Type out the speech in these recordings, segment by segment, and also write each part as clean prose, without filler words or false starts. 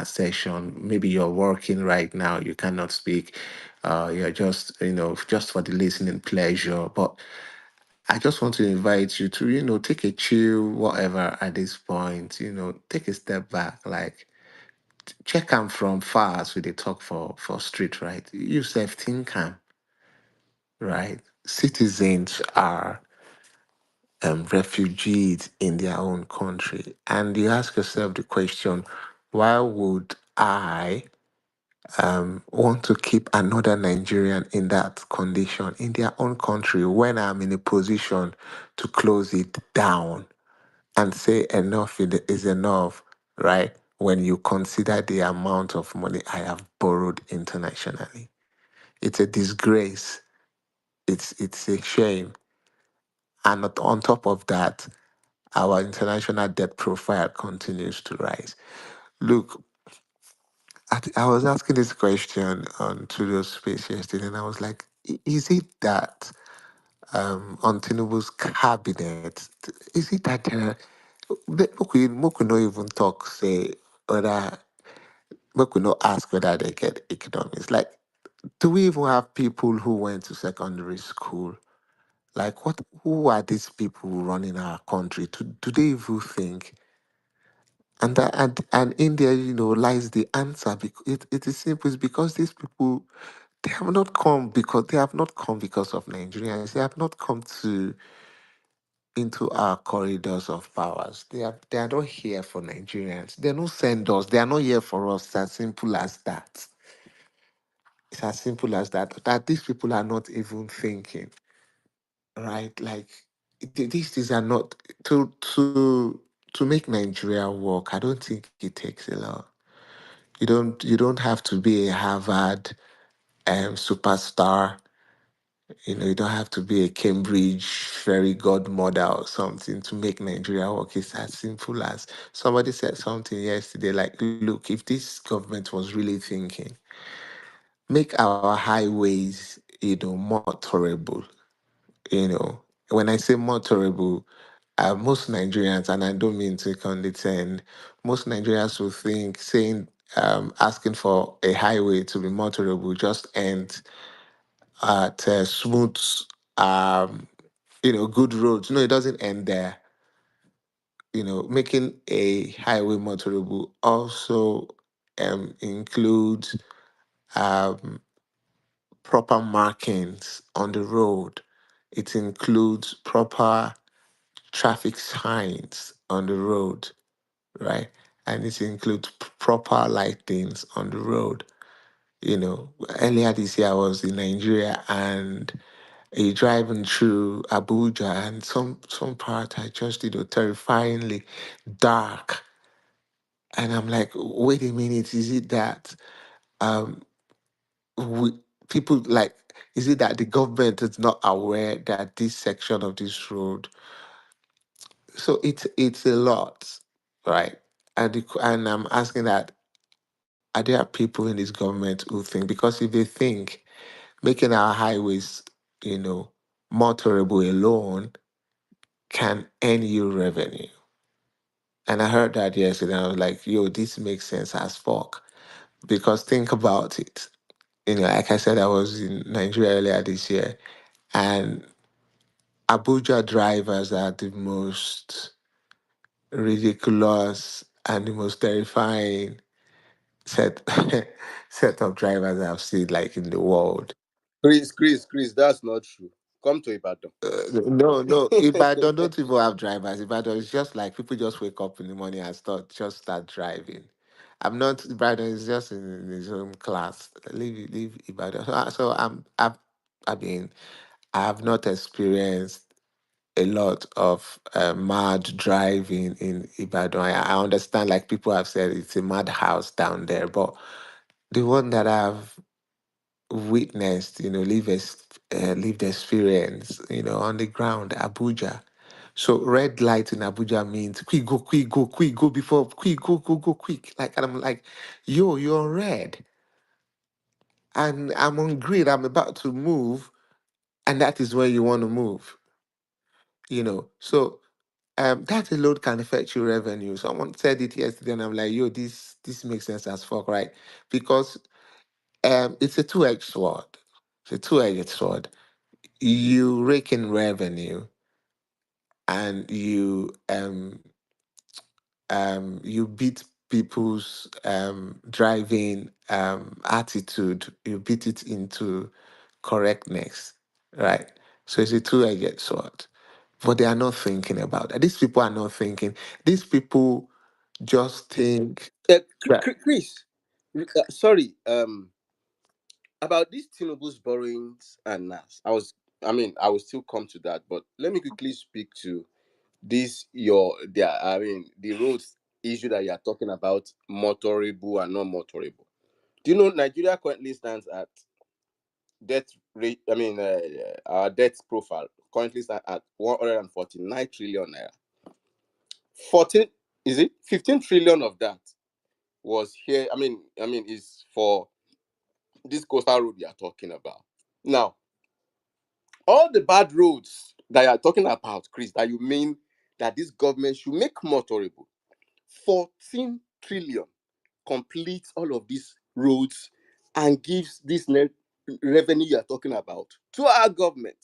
session. Maybe you're working right now, you cannot speak. You're just, just for the listening pleasure. But I just want to invite you to, take a chill, whatever at this point, take a step back, like check am from far as we dey talk for street, right? You self think am, right? Citizens are refugees in their own country. And you ask yourself the question, why would I want to keep another Nigerian in that condition in their own country when I'm in a position to close it down and say enough is enough, right? When you consider the amount of money I have borrowed internationally, it's a disgrace. It's a shame. And on top of that, our international debt profile continues to rise. Look, I was asking this question on Tudor's Space yesterday, and I was like, is it that on Tinubu's cabinet, is it that make we no even talk, say, whether, make we no ask whether they get economics? Like, do we even have people who went to secondary school? Like, who are these people running our country? Do they even think? And in there, lies the answer. Because it is simple. It's because these people, they have not come because of Nigerians. They have not come to into our corridors of powers. They are not here for Nigerians. They are not send us. They are not here for us. It's as simple as that. It's as simple as that. That these people are not even thinking, right? Like these are not to make Nigeria work. I don't think it takes a lot. You don't have to be a Harvard superstar. You don't have to be a Cambridge fairy godmother or something to make Nigeria work. It's as simple as somebody said something yesterday. Like, look, if this government was really thinking, make our highways, more tolerable. You know, when I say more tolerable, most Nigerians, and I don't mean to condescend, most Nigerians will think saying asking for a highway to be more tolerable just ends at smooth, um, good roads. No, it doesn't end there. Making a highway motorable also includes um, proper markings on the road. It includes proper traffic signs on the road, right? And it includes proper lightings on the road. Earlier this year I was in Nigeria and driving through Abuja, and some part I just terrifyingly dark, and I'm like, wait a minute, is it that um we people like is it that the government is not aware that this section of this road? So it's a lot, right? And I'm asking that, are there people in this government who think, because if they think making our highways, you know, more tolerable alone can earn you revenue. And I heard that yesterday. And I was like, yo, this makes sense as fuck. Because think about it. Like I said, I was in Nigeria earlier this year, and Abuja drivers are the most ridiculous and the most terrifying set set of drivers I've seen like in the world. Chris, that's not true. Come to Ibadan. No. Ibadan don't even have drivers. Ibadan is just like people just wake up in the morning and start driving. I'm not Ibadan is just in his own class. Leave Ibadan. So I mean, I have not experienced a lot of mad driving in Ibadan. I understand, like people have said, it's a madhouse down there, but the one that I've witnessed, lived experience, on the ground, Abuja. So red light in Abuja means quick go before quick go quick. Like, and I'm like, yo, you're red, and I'm on grid. I'm about to move, and that is where you want to move. So. that alone can affect your revenue. Someone said it yesterday, and I'm like, yo, this makes sense as fuck, right? Because it's a two-edged sword. It's a two-edged sword. You rake in revenue, and you beat people's driving attitude. You beat it into correctness, right? So it's a two-edged sword. But they are not thinking about that. These people are not thinking. These people just think that Chris, sorry, about these Tinubu's borrowings and NAS. I will still come to that, but let me quickly speak to the roads issue that you are talking about, motorable and non motorable. Do you know Nigeria currently stands at debt rate? Our debt profile currently stands at 149 trillion naira. 14, is it 15 trillion of that was here? Is for this coastal road you are talking about. Now, all the bad roads that you are talking about, Chris, that you mean that this government should make more tolerable, 14 trillion completes all of these roads and gives this net revenue you are talking about to our government.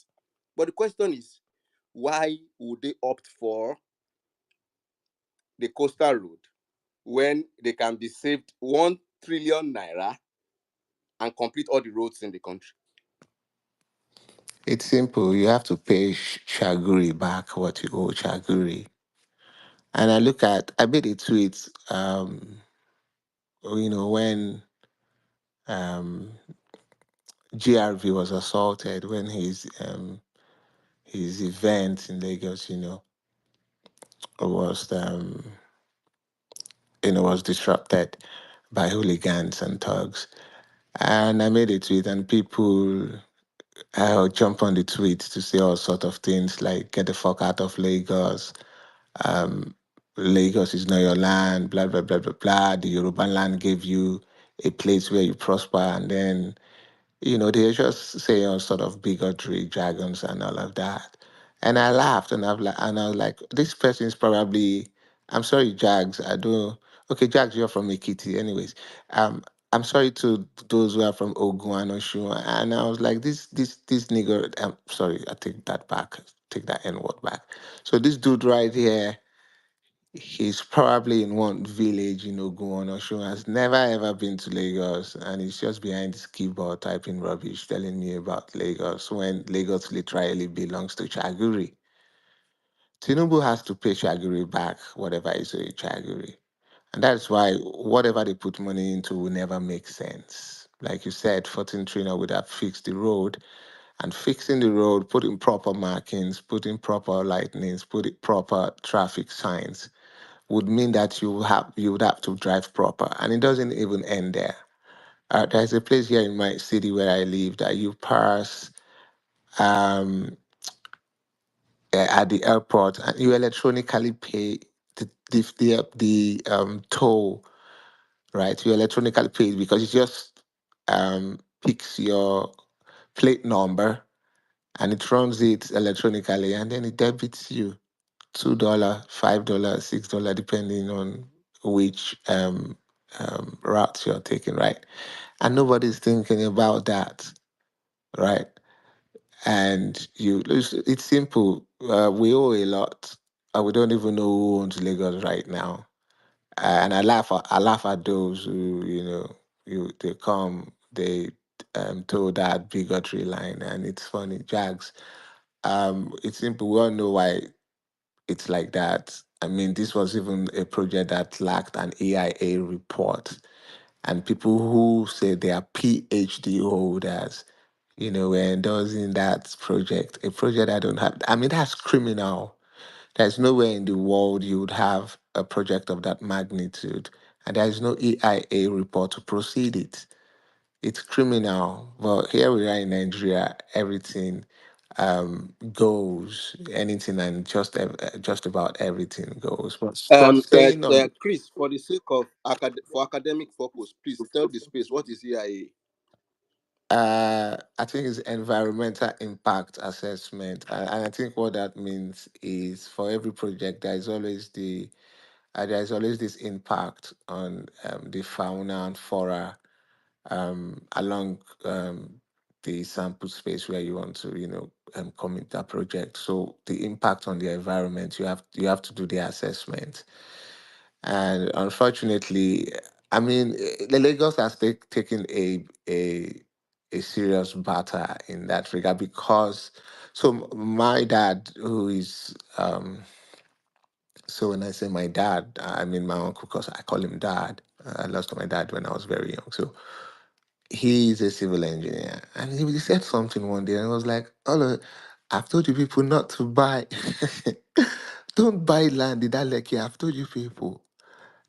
But the question is, why would they opt for the coastal road when they can be saved 1 trillion naira and complete all the roads in the country? it's simple. You have to pay Shaguri back what you owe Shaguri. And I made a tweet, when um, GRV was assaulted, when his event in Lagos, was was disrupted by hooligans and thugs. And I made a tweet, and people jump on the tweet to say all sort of things like "get the fuck out of Lagos," um, "Lagos is not your land," blah blah blah blah blah. The Yoruba land gave you a place where you prosper, and then they just say all sort of bigotry, jargons, and all of that. And I laughed, and I was like, this person is probably. I'm sorry, Jags. I don't. Okay, Jags, you're from Ekiti, anyways. Um, I'm sorry to those who are from Ogun and Oshun. And I was like, this nigger. Sorry, I take that back. Take that N word back. So this dude right here, he's probably in one village in Ogun or Oshun, has never ever been to Lagos, and he's just behind his keyboard typing rubbish, telling me about Lagos when Lagos literally belongs to Chaguri. Tinubu has to pay Chaguri back whatever is owed Chaguri. And that's why whatever they put money into will never make sense. Like you said, 14 trillion would have fixed the road, and fixing the road, putting proper markings, putting proper lightnings, putting proper traffic signs would mean that you would have to drive proper, and it doesn't even end there. There's a place here in my city where I live that you pass um, at the airport, and you electronically pay the toll, right? You electronically pay it because it just picks your plate number and it runs it electronically, and then it debits you $2, $5, $6, depending on which route you're taking, right? And nobody's thinking about that, right? And it's simple. We owe a lot. We don't even know who owns Lagos right now. And I laugh at those who, they come, they told that bigotry line, and it's funny. Jags, it's simple. We all know why it's like that. I mean, this was even a project that lacked an AIA report. And people who say they are PhD holders, were endorsing that project, a project I don't have. I mean, that's criminal. There's nowhere in the world you would have a project of that magnitude, and there is no EIA report to proceed it. It's criminal. But here we are in Nigeria, everything goes, anything and just about everything goes. But staying on, Chris, for the sake of for academic purpose, please tell the space what is EIA. I think it's environmental impact assessment, and I think what that means is for every project there is always this impact on the fauna and flora along the sample space where you want to, commit that project. So the impact on the environment, you have to do the assessment. And unfortunately, I mean, the Lagos has taken a serious batter in that regard because my dad, who is so when I say my dad, I mean my uncle because I call him dad. I lost my dad when I was very young. So he is a civil engineer. And he said something one day and I was like, oh, I've told you people not to buy. Don't buy land in that Lekki. I've told you people.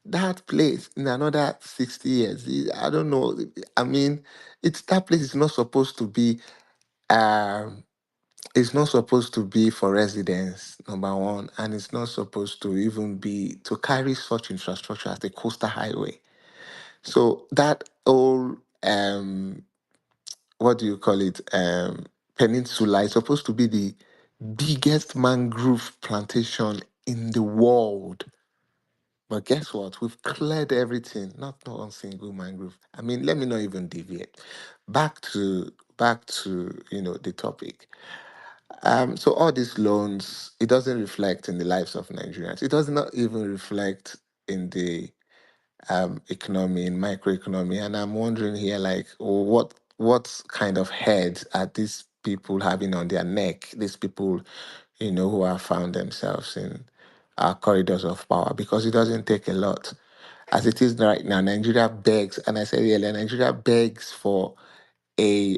That place in another 60 years, I don't know. I mean, that place is not supposed to be um it's not supposed to be for residents, number one, and it's not supposed to even be to carry such infrastructure as the coastal highway. So that whole what do you call it? Peninsula is supposed to be the biggest mangrove plantation in the world. But guess what? We've cleared everything, not one single mangrove. I mean, let me not even deviate. Back to the topic. So all these loans, it doesn't reflect in the lives of Nigerians. It does not even reflect in the economy, in microeconomy. And I'm wondering here, like, what kind of heads are these people having on their neck? These people, who have found themselves in our corridors of power, because it doesn't take a lot. As it is right now, Nigeria begs, and I said earlier, Nigeria begs for a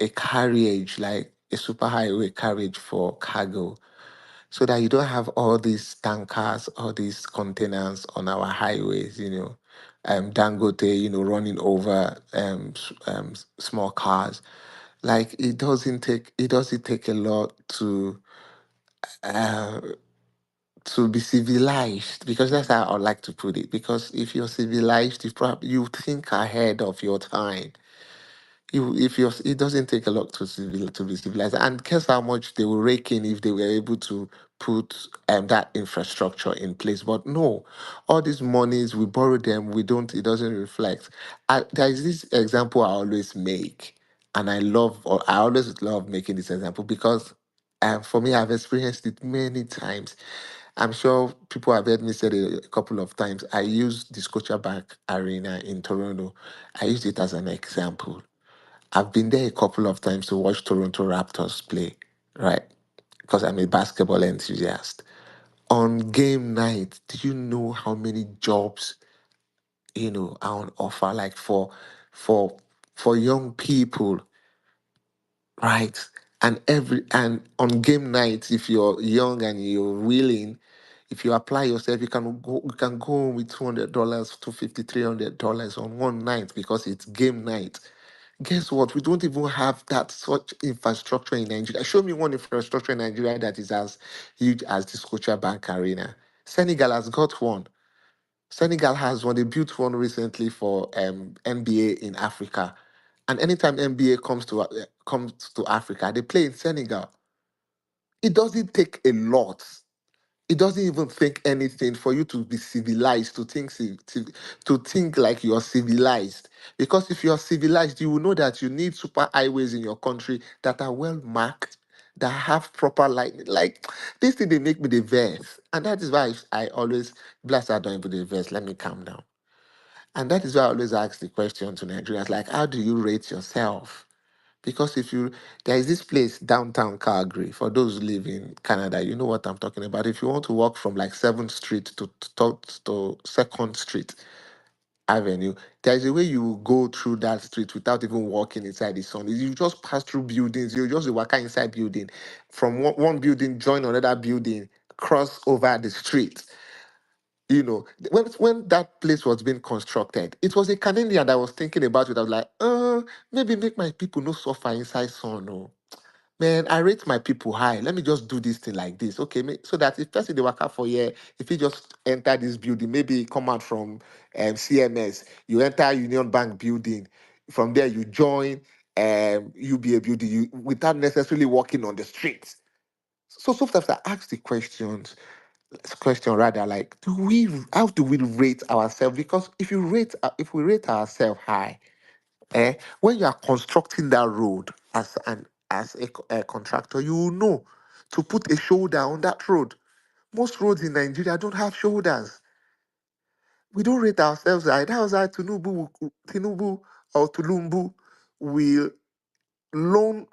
a carriage, like a superhighway carriage for cargo, so that you don't have all these tankers, all these containers on our highways, Dangote, running over small cars. Like it doesn't take a lot uh, to be civilized, because that's how I like to put it. Because if you're civilized, you think ahead of your time. If you're, it doesn't take a lot to be civilized. And guess how much they will rake in if they were able to put that infrastructure in place. But no, all these monies we borrow them, we don't. It doesn't reflect. There is this example I always make, and I always love making this example because. For me, I've experienced it many times. I'm sure people have heard me say it a couple of times. I used the Scotiabank Arena in Toronto. I used it as an example. I've been there a couple of times to watch Toronto Raptors play, right? Because I'm a basketball enthusiast. On game night, do you know how many jobs, are on offer? Like for for young people, right? And on game night, if you're young and you're willing, if you apply yourself, you can go home with $200, $250, $300 on one night because it's game night. Guess what? We don't even have that such infrastructure in Nigeria. Show me one infrastructure in Nigeria that is as huge as the Scotiabank Arena. Senegal has got one. Senegal has one. They built one recently for NBA in Africa. And anytime NBA comes to Africa, they play in Senegal. It doesn't take a lot. It doesn't even think anything for you to be civilized, to think like you're civilized. Because if you're civilized, you will know that you need super highways in your country that are well marked, that have proper lighting. Like this thing, they make me the verse. And that is why I always bless I don't even the verse. Let me calm down. And that is why I always ask the question to Nigerians, like, how do you rate yourself? Because there is this place downtown Calgary. For those who live in Canada, you know what I'm talking about. If you want to walk from like 7th Street to 2nd Street Avenue, there is a way you will go through that street without even walking inside the sun. You just pass through buildings. You just walk inside building, from one building join another building, cross over the street. When that place was being constructed, it was a Canadian that was thinking about it. I was like, maybe make my people no suffer inside sun. No, man, I rate my people high. Let me just do this thing like this, okay? So that if person they work out for here, if he just enter this building, maybe come out from CMS, you enter Union Bank building. From there, you join UBA Building without necessarily walking on the streets. So sometimes I ask the question rather like, how do we rate ourselves? Because if we rate ourselves high, when you are constructing that road as a contractor, you will know to put a shoulder on that road. Most roads in Nigeria don't have shoulders. We don't rate ourselves high. That was how Tinubu or Tulumbu will loan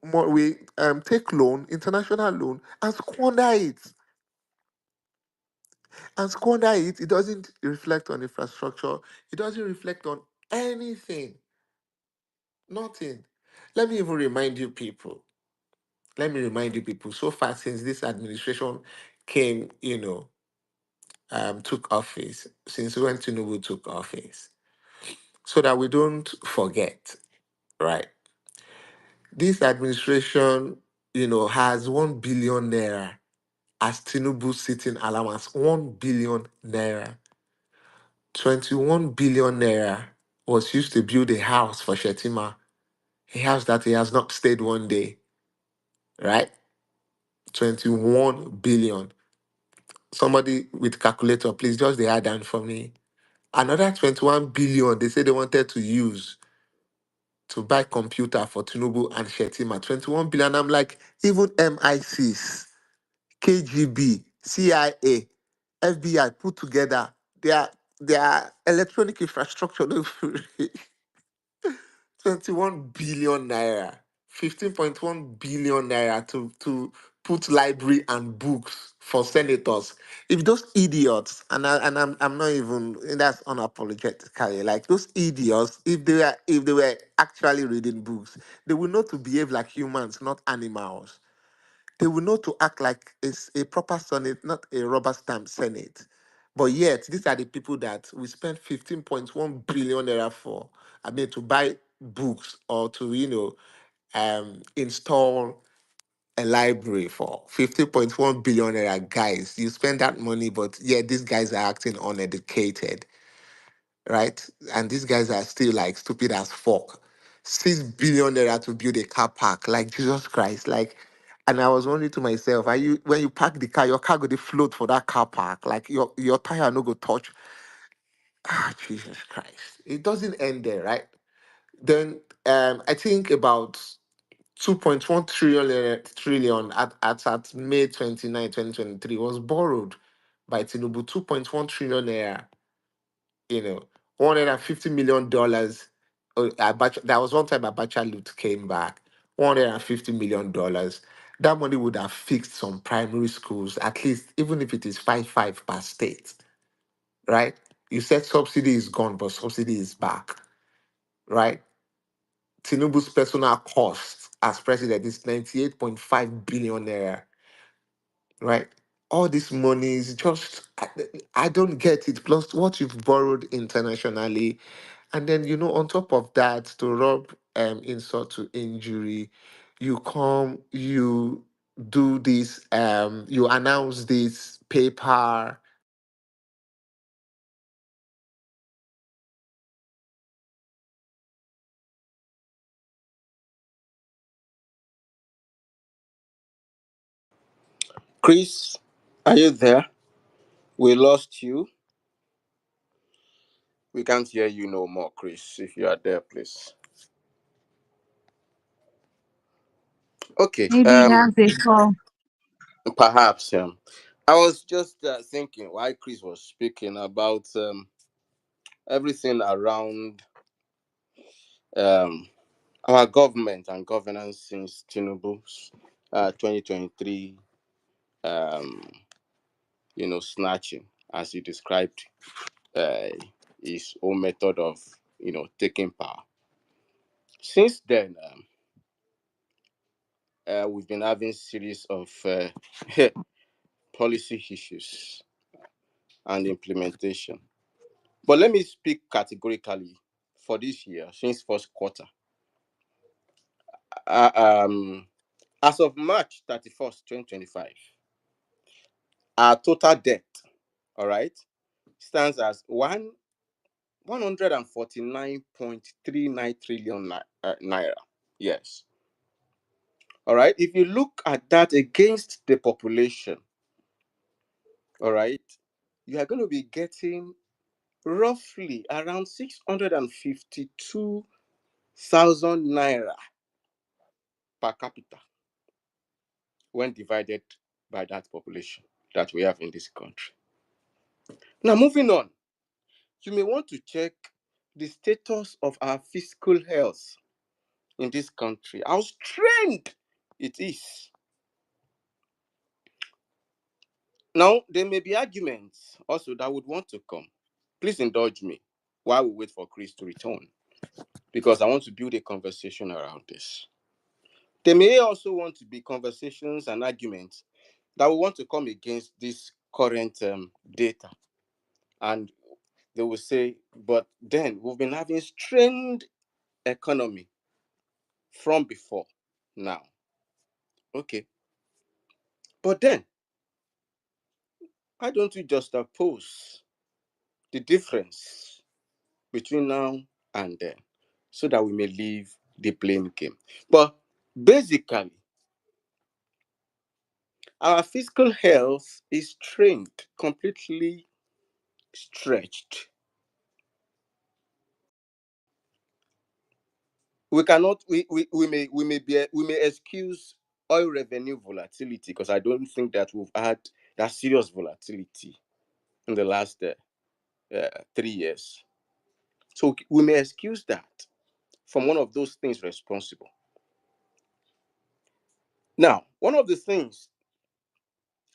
more, we take loan, international loan, and squander it. It doesn't reflect on infrastructure. It doesn't reflect on anything. Nothing. Let me even remind you people. Let me remind you people. So far since this administration came, took office, since when Tinubu took office, so that we don't forget, right? This administration, has 1 billion naira as Tinubu sitting allowance. 1 billion naira. 21 billion naira was used to build a house for Shetima. A house that he has not stayed one day, right? 21 billion. Somebody with calculator, please just the add down for me. Another 21 billion they say they wanted to use to buy computer for Tinubu and Shetima. 21 billion. I'm like, even MI6, KGB, CIA, FBI put together their electronic infrastructure. 21 billion naira, 15.1 billion naira to put library and books for senators. If those idiots, I'm not even, and that's unapologetically, like those idiots, if they were actually reading books, they would know to behave like humans, not animals. They will know to act like it's a proper Senate, not a rubber stamp Senate. But yet, these are the people that we spent 15.1 billion naira for. I mean, to buy books or to, install a library for 15.1 billion naira. Guys, you spend that money, but yeah, these guys are acting uneducated, right? And these guys are still like stupid as fuck. 6 billion naira to build a car park, like Jesus Christ, like. And I was wondering to myself, are you when you park the car, your car go to float for that car park, like your tire no go touch. Ah, Jesus Christ! It doesn't end there, right? Then I think about 2.1 trillion at May 29, 2023 was borrowed by Tinubu. 2.1 trillion naira, you know, $150 million. That was one time Abacha loot came back. $150 million. That money would have fixed some primary schools, at least, even if it is 5 per state, right? You said subsidy is gone, but subsidy is back, right? Tinubu's personal cost as president is 98.5 billion naira, right? All this money is just, I don't get it. Plus what you've borrowed internationally. And then, on top of that, to rub insult to injury, you do this, you announce this paper. Chris, are you there? We lost you. We can't hear you no more, Chris. If you are there, please. Okay. Maybe he has a call. Perhaps. I was just thinking while Chris was speaking about everything around um our government and governance since Tinubu's 2023 um snatching, as he described uh, his own method of taking power. Since then, we've been having series of policy issues and implementation. But let me speak categorically for this year, since first quarter. Uh, um, as of March 31st, 2025, our total debt, all right, stands as 149.39 trillion naira. Yes. All right. If you look at that against the population, all right, you are going to be getting roughly around 652,000 naira per capita when divided by that population that we have in this country. Now, moving on, you may want to check the status of our fiscal health in this country, how strained it is. Now, there may be arguments also that would want to come. Please indulge me while we wait for Chris to return, because I want to build a conversation around this. There may also want to be conversations and arguments that will want to come against this current data. And they will say, but then we've been having strained economy from before now. Okay. But then, why don't we just oppose the difference between now and then so that we may leave the blame game? But basically, our fiscal health is strained, completely stretched. We cannot we may excuse oil revenue volatility, because I don't think that we've had that serious volatility in the last 3 years. So we may excuse that from one of those things responsible. Now, one of the things,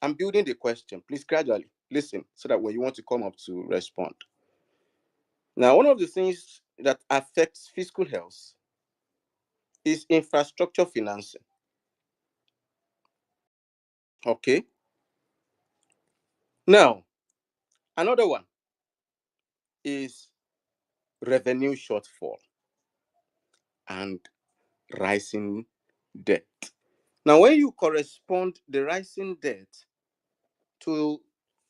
I'm building the question, please gradually listen so that when you want to come up to respond. Now, one of the things that affects fiscal health is infrastructure financing. Okay. Now, another one is revenue shortfall and rising debt. Now, when you correspond the rising debt to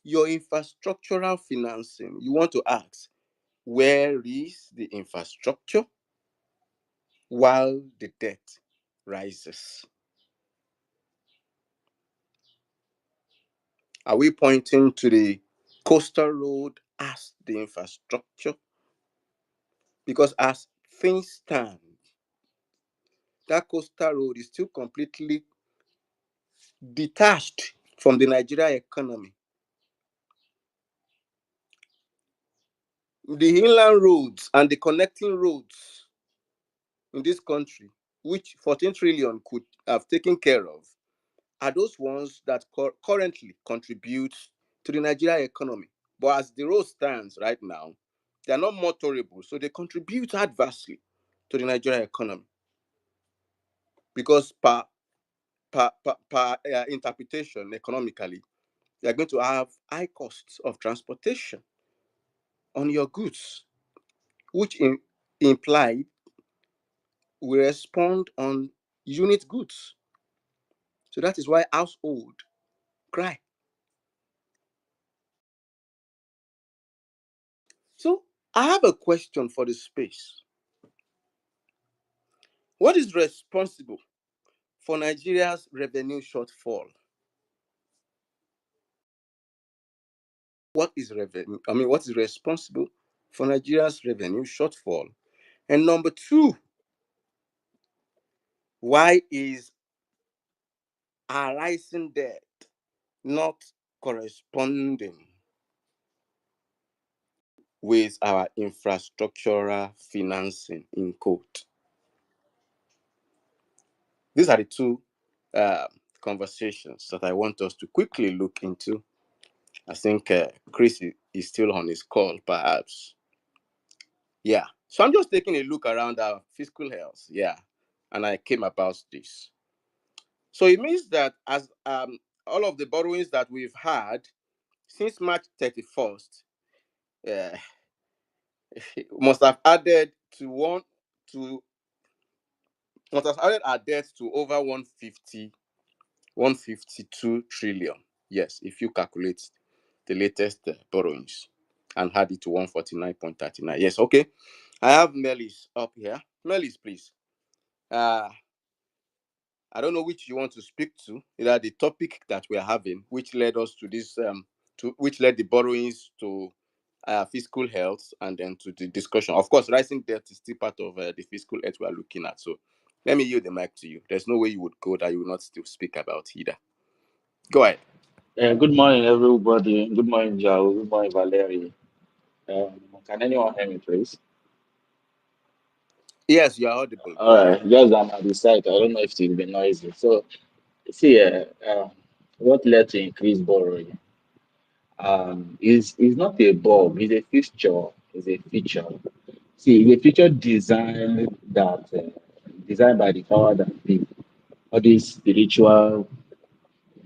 your infrastructural financing, you want to ask, where is the infrastructure while the debt rises? Are we pointing to the coastal road as the infrastructure? Because as things stand, that coastal road is still completely detached from the Nigeria economy. The inland roads and the connecting roads in this country, which 14 trillion could have taken care of, are those ones that currently contribute to the Nigeria economy. But as the road stands right now, they are not motorable, so they contribute adversely to the Nigeria economy, because per interpretation economically, you are going to have high costs of transportation on your goods, which implied we respond on unit goods. So that is why household cry. So I have a question for the space. What is responsible for Nigeria's revenue shortfall? What is revenue? I mean, what is responsible for Nigeria's revenue shortfall? And number two, why is our rising debt not corresponding with our infrastructural financing in quote? These are the two uh, conversations that I want us to quickly look into. I think Chris is still on his call, perhaps. Yeah. So I'm just taking a look around our fiscal health. Yeah. And I came about this. So it means that as all of the borrowings that we've had since March 31st uh, must have added to one to must have added our debt to over 152 trillion. Yes, if you calculate the latest borrowings. and had it to 149.39. Yes, okay. I have Melis up here. Melis, please. Uh, I don't know which you want to speak to. Either the topic that we're having, which led us to this, to which led the borrowings to fiscal health, and then to the discussion. Of course, rising debt is still part of the fiscal health we are looking at. So let me yield the mic to you. There's no way you would go that you will not still speak about either. Go ahead. Good morning, everybody. Good morning, Joe. Good morning, Valerie. Can anyone hear me, please? Yes, you are audible. All Go ahead. right, just I'm at the site. I don't know if it will be noisy. So, see, what led to increased borrowing is not a bug. It's a fixture. It's a feature. See, it's a feature designed by the power that be. All these spiritual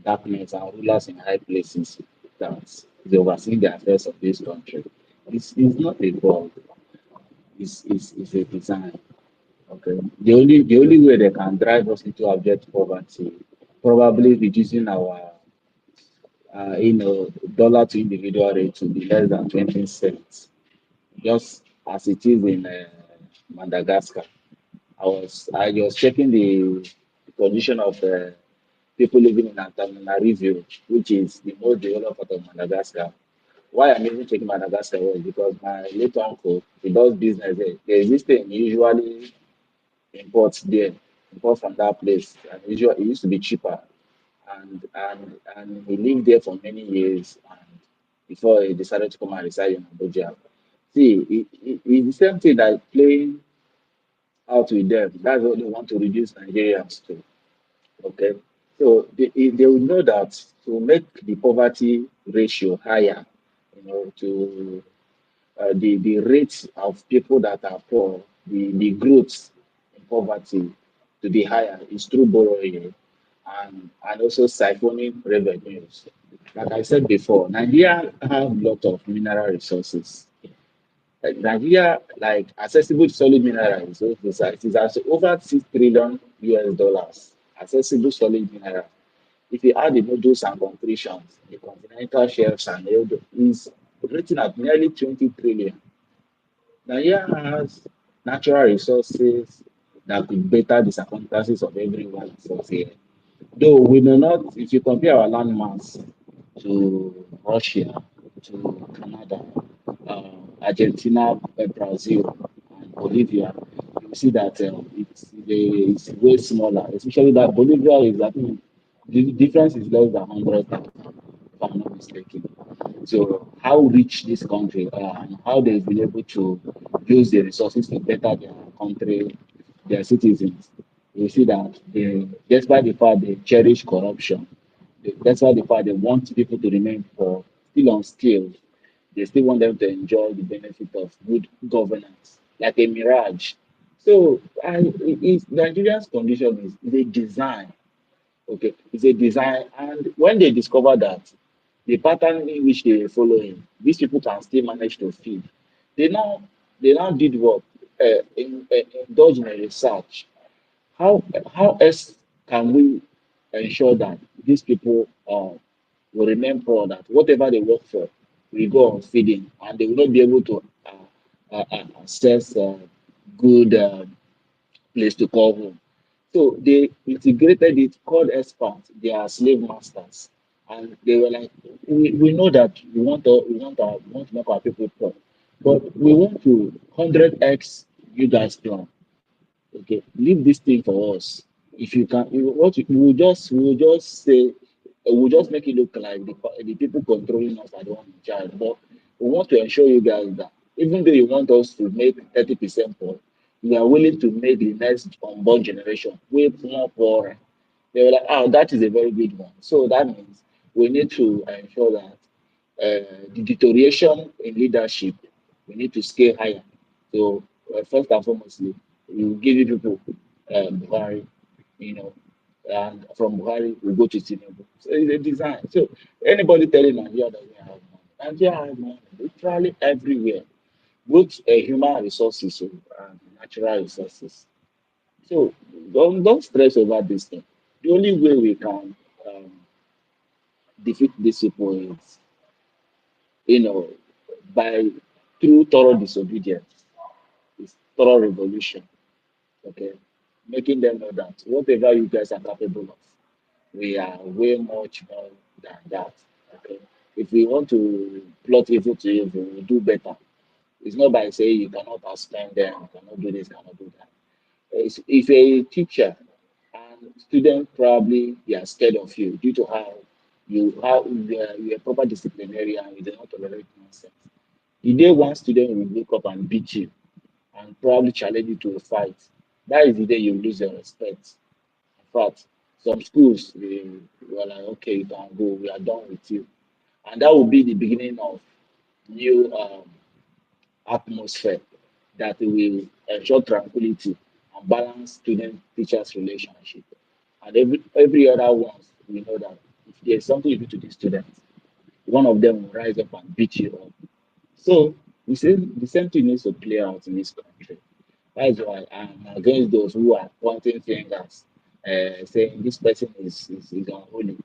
darkness and rulers in high places that is overseeing the affairs of this country. It's not a bug. Is a design. Okay. The only way they can drive us into abject poverty, probably reducing our dollar to individual rate to be less than 20 cents, just as it is in Madagascar. I was checking the condition of people living in Antananarivo, which is the most developed part of Madagascar. Why I'm even checking Madagascar was because my late uncle, he does business there. There is this thing he usually imports there, import from that place, and usually it used to be cheaper. And he lived there for many years, and before he decided to come and reside in Abuja. See, it's the same thing that playing out with them. That's what they want to reduce Nigerians to. Okay, so they will know that to make the poverty ratio higher, to the rates of people that are poor, the growth in poverty to be higher is through borrowing and also siphoning revenues. Like I said before, Nigeria have a lot of mineral resources. Like Nigeria, like accessible solid mineral resources, it is also over 6 trillion US dollars. Accessible solid mineral. If you add the nodules and concretions, the continental shelves and is written at nearly 20 trillion. Nigeria has natural resources that could better the circumstances of everyone for here. Though we do not, if you compare our land mass to Russia, to Canada, Argentina, Brazil, and Bolivia, you see that it's way smaller, especially that Bolivia is, I think, the difference is less than 100,000, if I'm not mistaken. So how rich this country are and how they've been able to use the resources to better their country, their citizens. You see that despite the fact they cherish corruption, despite the fact they want people to remain poor, still unskilled, they still want them to enjoy the benefit of good governance, like a mirage. So, Nigeria's condition is a design. Okay, it's a design, and when they discover that the pattern in which they are following, these people can still manage to feed. They now they now did what indulge in a research. How how else can we ensure that these people will remain poor? That whatever they work for will go on feeding, and they will not be able to access good place to call home. So they integrated it, called experts, they are slave masters. And they were like, we know that we want to make our people poor, but we want to 100x you guys plan. Okay, leave this thing for us. If you can, we will just say, we'll just make it look like the people controlling us are the one in charge. But we want to ensure you guys that even though you want us to make 30% poor, we are willing to make the next unborn generation way more poorer. They were like, oh, that is a very good one. So that means we need to ensure that the deterioration in leadership, we need to scale higher. So first and foremostly, we give you people Buhari, you know, and from Buhari we go to Tinúbu. So it's a design. So anybody telling Nigeria that we have money, Nigeria has money literally everywhere, both human resources and natural resources. So don't stress over this thing. The only way we can um, defeat these people is, you know, by through thorough disobedience. It's thorough revolution. Okay, making them know that whatever you guys are capable of, we are way much more than that. Okay, if we want to plot evil to evil, we do better. It's not by saying you cannot outspend them, you cannot do this, cannot do that. If a teacher and student probably they are scared of you due to how you are a proper disciplinarian, you do not tolerate nonsense. The day one student will wake up and beat you and probably challenge you to a fight, that is the day you lose your respect. In fact, some schools they were like, okay, you can go, we are done with you. And that will be the beginning of new atmosphere that will ensure tranquility and balance student teachers relationship. And every other ones we know that if there's something you do to the students, one of them will rise up and beat you up. So the same thing needs to play out in this country. That's why I'm against those who are pointing fingers, saying this person is unholy,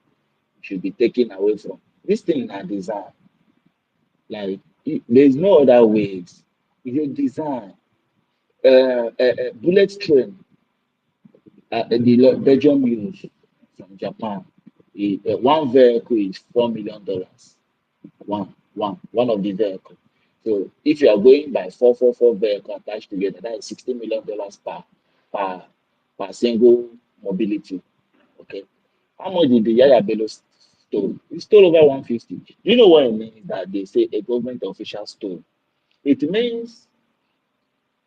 should be taken away from. This thing are design. Like there's no other ways. It's a design. Bullet train, Belgium use from Japan. One vehicle is $4 million. One of the vehicle. So if you are going by 444 vehicle attached together, that is $60 million per per single mobility. Okay. How much did the Yaya Bello stole? He stole over 150. You know what it means that they say a government official stole? It means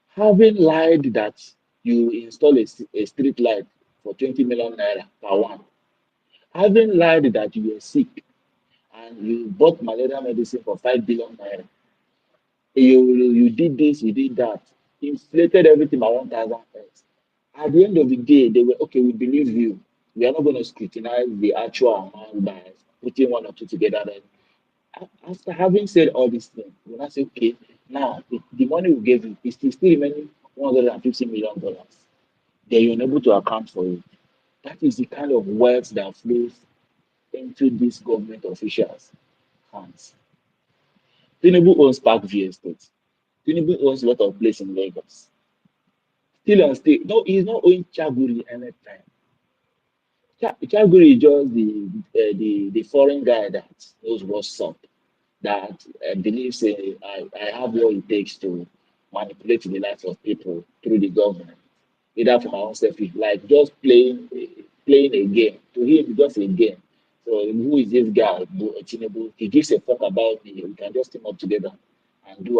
having lied that you install a street light for 20 million naira per one, having lied that you were sick and you bought malaria medicine for 5 billion naira, you did this, you did that, inflated everything by 1,000 x. At the end of the day, they were okay, we believe you. We are not going to scrutinize the actual amount by putting one or two together. Then, after having said all these things, we now say, okay, now the money we gave you is still remaining $150 million. Then you're unable to account for it. That is the kind of wealth that flows into these government officials' hands. Tinubu owns Parkview Estate. Tinubu owns a lot of place in Lagos. Still on state. No, he's not owning Chaguri anytime. Chaguri is just the foreign guy that knows what's up, that believes I have what it takes to manipulate the life of people through the government, either for my own selfish, like just playing a game. To him, it's just a game. So who is this guy, Tinubu? He gives a fuck about me. We can just team up together and do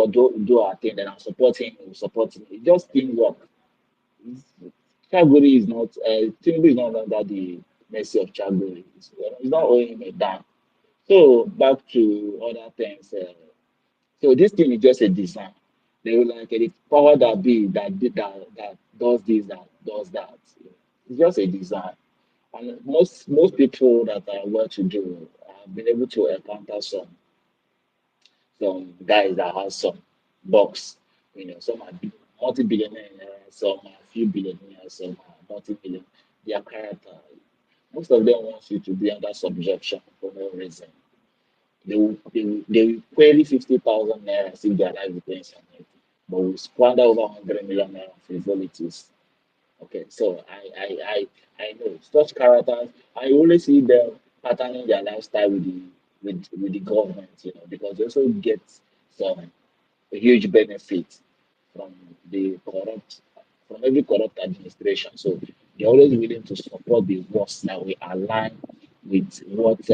our thing. Then I'll support him. He'll support me. It's just teamwork. Chaguri is not, Tinubu is not under the mercy of Chaguri. He's not owing him a dime. So back to other things. So this thing is just a design. They will like the power that be that does this, that does that. It's just a design. And most people that are well to do have been able to encounter some guys that have some bucks. Some are multi-billionaires, some are few billionaires, some are multi-billion. Their character. Most of them want you to be under subjection for no reason. They will query 50,000 naira if their life depends on it. But we squander over 100 million naira on frivolities. Okay, so I know such characters. I always see them patterning their lifestyle with the government, because they also get some huge benefit from the corrupt from every corrupt administration. So they're always willing to support the worst that we align with what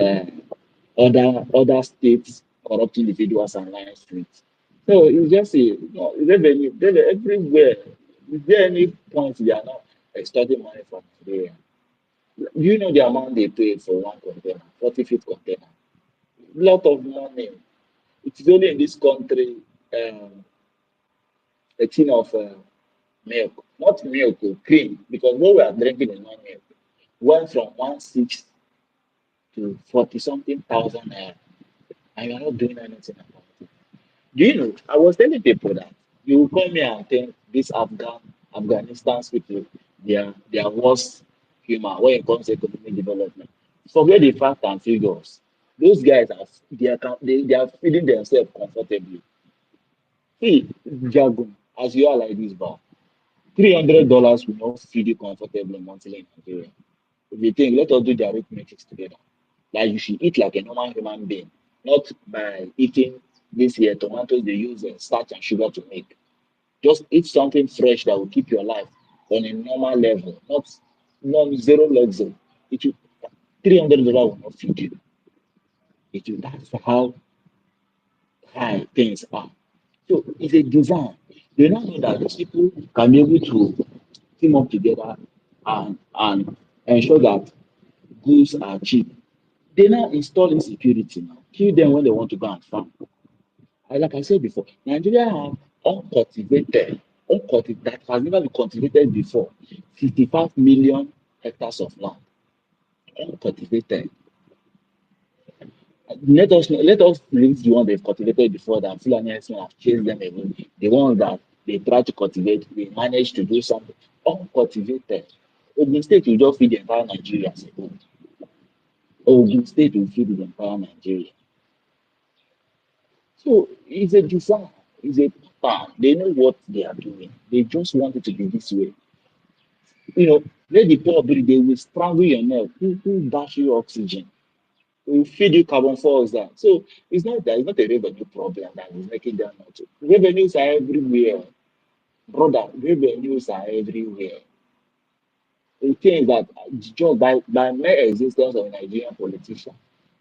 other states corrupt individuals align with. So it's just revenue everywhere. Is there any point they are not extorting money from Nigeria? Do you know the amount they pay for one container, 40 feet container? Lot of money. It is only in this country, um, a tin of milk, not milk, cream, because what we are drinking is not milk, went from 1 6 to 40 something thousand naira, and you are not doing anything about it. Do you know? I was telling people that you will come here and think these Afghanistan people, they are worst human when it comes to economic development. Forget the fact and figures. Those guys are they are feeding themselves comfortably. See, Jagun, as you are like this, but $300 will not feed you comfortably monthly in Nigeria. If you think, let us do the arithmetic together. Like you should eat like a normal human being, not by eating this here tomatoes they use starch and sugar to make. Just eat something fresh that will keep your life on a normal level, not zero luxury. It will, $300 will not feed you. That's how high things are. So it's a design. They now know that these people can be able to team up together and ensure that goods are cheap. They now install insecurity now. Kill them when they want to go and farm. Like I said before, Nigeria have uncultivated, that has never been cultivated before, 55 million hectares of land. Uncultivated. Let us leave the one they've cultivated before that Fulani herdsmen have chased them away. The ones that they try to cultivate, they manage to do something. Uncultivated. Ogun State will just feed the entire Nigeria as a whole. Ogun State will feed the entire Nigeria. So it's a design, it's a pattern. They know what they are doing. They just want it to be this way. Let the poor be, they will strangle your neck, who dash you oxygen, will feed you carbon dioxide. So it's not a revenue problem that is making them not to. Revenues are everywhere. Brother, revenues are everywhere. The thing is that just by mere existence of a Nigerian politician,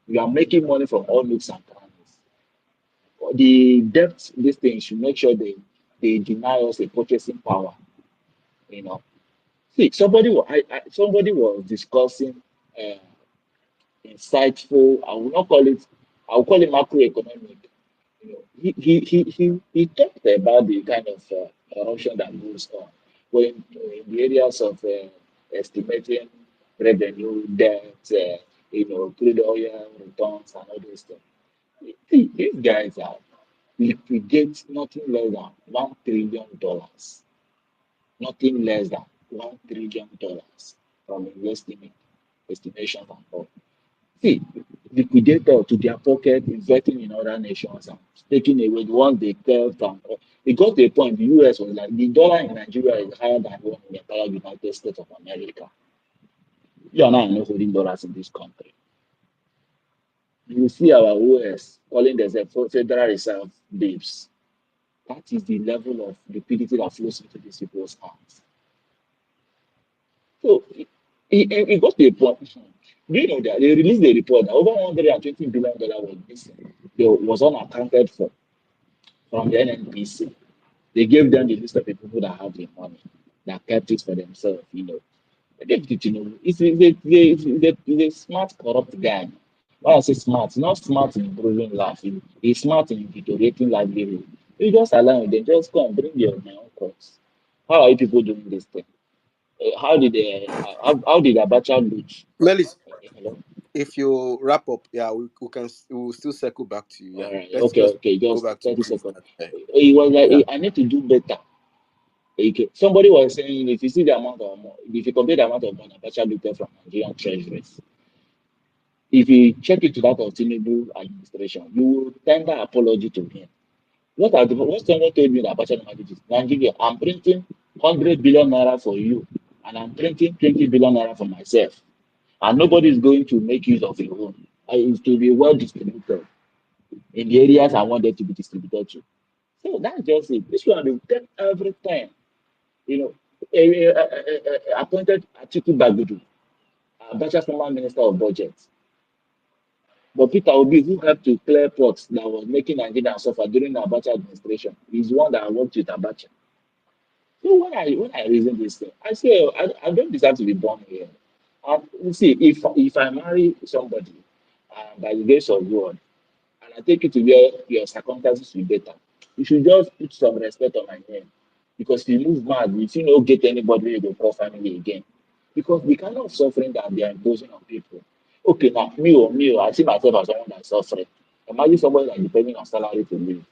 you are making money from all nooks and crannies. The debt, this thing should make sure they deny us a purchasing power. You know, see, somebody was discussing uh, insightful. I will call it macroeconomic. He talked about the kind of corruption that goes on when in the areas of estimating revenue, debt, crude oil returns, and all those things. See, these guys are liquidate nothing less than $1 trillion, nothing less than $1 trillion from estimations and all. See, liquidator to their pocket, investing in other nations and taking away the ones they kept and all. It got to a point the US was like the dollar in Nigeria is higher than one in the entire United States of America. You and I are not holding dollars in this country. You see our OS calling themselves Federal Reserve babes. That is the level of liquidity that flows into these people's hands. So it got to a point. Do you know that they released a report that over $120 billion was missing? They was unaccounted for from the NNPC. They gave them the list of the people that have the money, that kept it for themselves. They gave it to Tinúbu. He's a smart, corrupt guy. When I say smart, he's not smart in improving life. He's smart in deteriorating livelihood. You just allow them, just come bring your my own course. How are you people doing this thing? How did Abacha lose? Melis, Hello? if you wrap up, yeah, we will still circle back to you. Yeah, All right, let's okay, just okay, go just back to 30 this. seconds. He was like, Yeah. "Hey, I need to do better." Okay. Somebody was saying, if you see the amount of money, if you compare the amount of money Abacha looted from Nigerian treasuries, if you check it to that of Tinubu administration, you will tender apology to him. What someone told me that Abacha normally did is, Nigeria, I'm printing 100 billion naira for you, and I'm printing 20 billion naira for myself, and nobody is going to make use of your own. It's to be well distributed in the areas I want them to be distributed to. So that's just it. This one will take everything. You know, appointed Atiku Bagudu, Abacha former minister of budget. But Peter Obi, who helped to clear ports that was making Nigeria suffer during the Abacha administration, is one that worked with Abacha. So when I reason this thing, I say I don't deserve to be born here. And you see, if I marry somebody by the grace of God, and I take it to where your circumstances will be better, you should just put some respect on my name. Because if you move mad, if you don't get anybody with your family again. Because the kind of suffering that they are imposing on people. Okay, now me, I see myself as someone that's suffering. Imagine somebody that's depending on salary to live.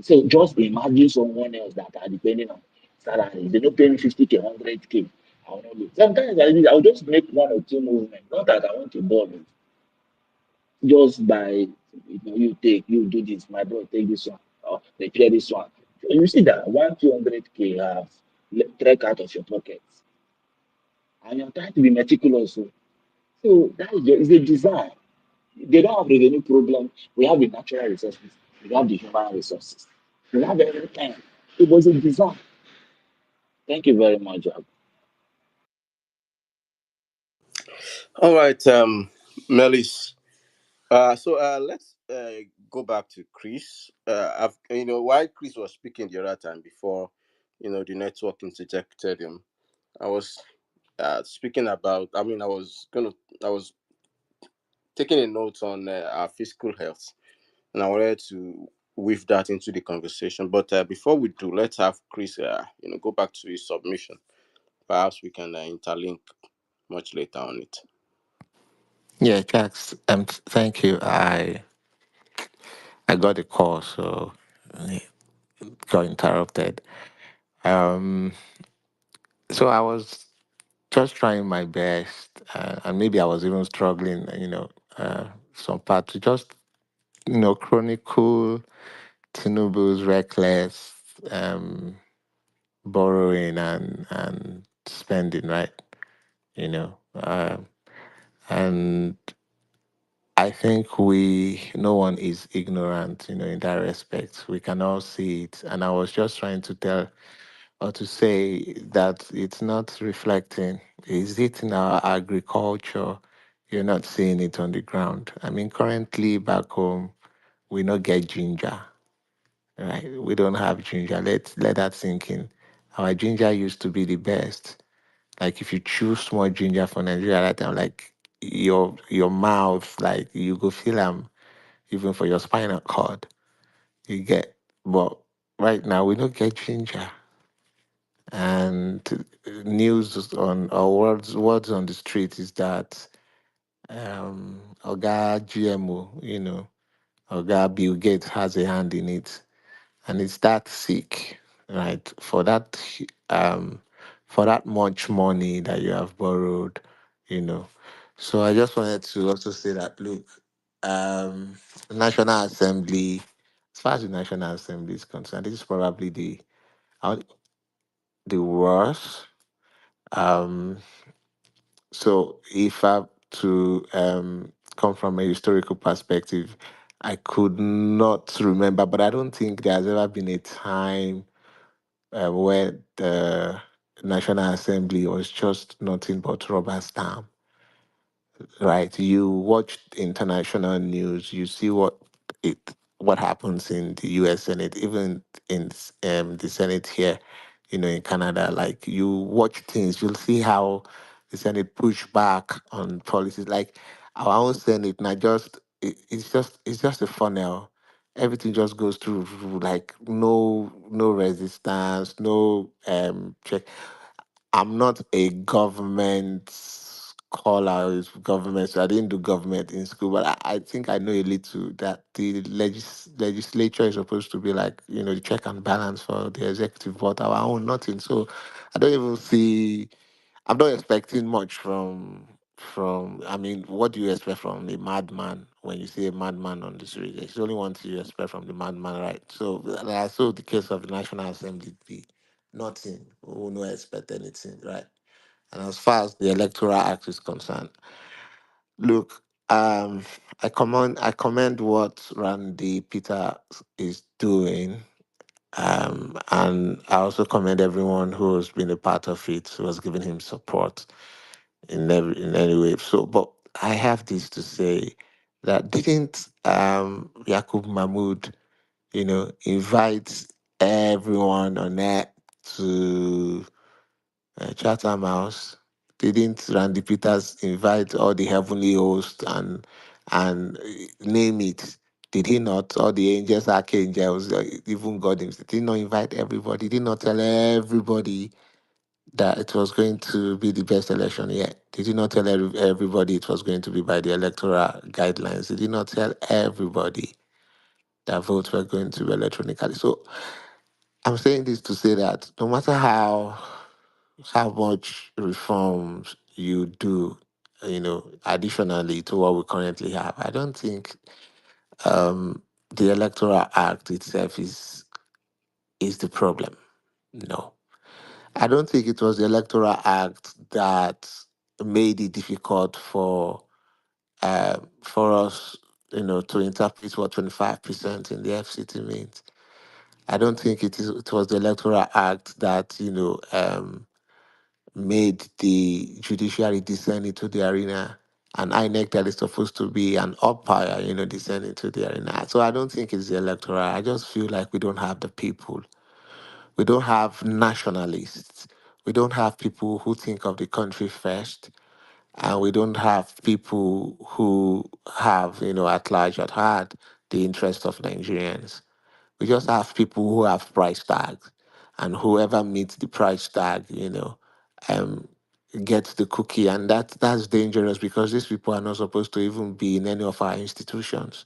So just imagine someone else that are depending on salary. They don't pay me 50K, 100K. I will not live. Sometimes I'll just make one or two movements. Not that I want to bother. Just by you do this, my bro, take this one. they fear this one. So you see that 200K have trek out of your pocket, and you're trying to be meticulous. So that is a design. They don't have revenue problem. We have the natural resources. We have the human resources. We have everything. It was a design. Thank you very much, Jack. All right, Melis. Let's go back to Chris. While Chris was speaking the other time before, the network interjected him. I was speaking about. I was taking a note on our physical health, and I wanted to weave that into the conversation. But before we do, let's have Chris, go back to his submission. Perhaps we can interlink much later on it. Yeah, Jax. Thank you. I got a call, so it got interrupted. Um, so I was just trying my best, and maybe I was even struggling. Some part to just chronicle Tinubu's reckless borrowing and spending, right? You know, and I think no one is ignorant, in that respect. We can all see it. And I was just trying to tell or to say that it's not reflecting. Is it in our agriculture? You're not seeing it on the ground. I mean, currently back home, we not get ginger, right? We don't have ginger. Let that sink in. Our ginger used to be the best. Like if you choose small ginger for Nigeria right now, like your mouth, like you go feel even for your spinal cord. You get, but right now we don't get ginger. And news on or words on the street is that Oga GMO, Oga Bill Gates has a hand in it, and it's that sick, right? Um, for that much money that you have borrowed, you know. So I just wanted to also say that look, National Assembly, as far as the National Assembly is concerned, this is probably uh, the worst. Um, so if I have to come from a historical perspective, I could not remember, but I don't think there's ever been a time where the National Assembly was just nothing but rubber stamp, right? You watch international news, you see it what happens in the U.S. Senate, even in the Senate here, in Canada. Like you watch things, you'll see how the Senate push back on policies. Like our own Senate, not just it's just a funnel. Everything just goes through like no resistance, no check. I'm not a government scholar, it's government, so I didn't do government in school, but I think I know a little that the legislature is supposed to be like, the check and balance for the executive, but our own nothing. So I don't even see, I'm not expecting much I mean, what do you expect from a madman when you see a madman on the street? It's only one thing you expect from the madman, right? So that's so the case of the National Assembly be nothing. We will not expect anything, right? And as far as the Electoral Act is concerned, look, I commend what Randy Peter is doing. And I also commend everyone who's been a part of it, who has given him support in any way. So, but I have this to say that didn't Yakub Mahmood, invite everyone on that to Chatham House? Didn't Randy Peters invite all the heavenly hosts and name it? Did he not? All the angels, archangels, even God himself. Did he not invite everybody? Did he not tell everybody that it was going to be the best election yet? Did he not tell everybody it was going to be by the electoral guidelines? Did he not tell everybody that votes were going to be electronically? So I'm saying this to say that no matter how much reforms you do, additionally to what we currently have, I don't think the Electoral Act itself is the problem. No. I don't think it was the Electoral Act that made it difficult for us, to interpret what 25% in the FCT means. I don't think it was the Electoral Act that made the judiciary descend into the arena, and INEC that is supposed to be an umpire, descend into the arena. So I don't think it's the Electoral. I just feel like we don't have the people. We don't have nationalists. We don't have people who think of the country first, and we don't have people who have, at large at heart the interest of Nigerians. We just have people who have price tags, and whoever meets the price tag, um, gets the cookie, and that's dangerous because these people are not supposed to even be in any of our institutions.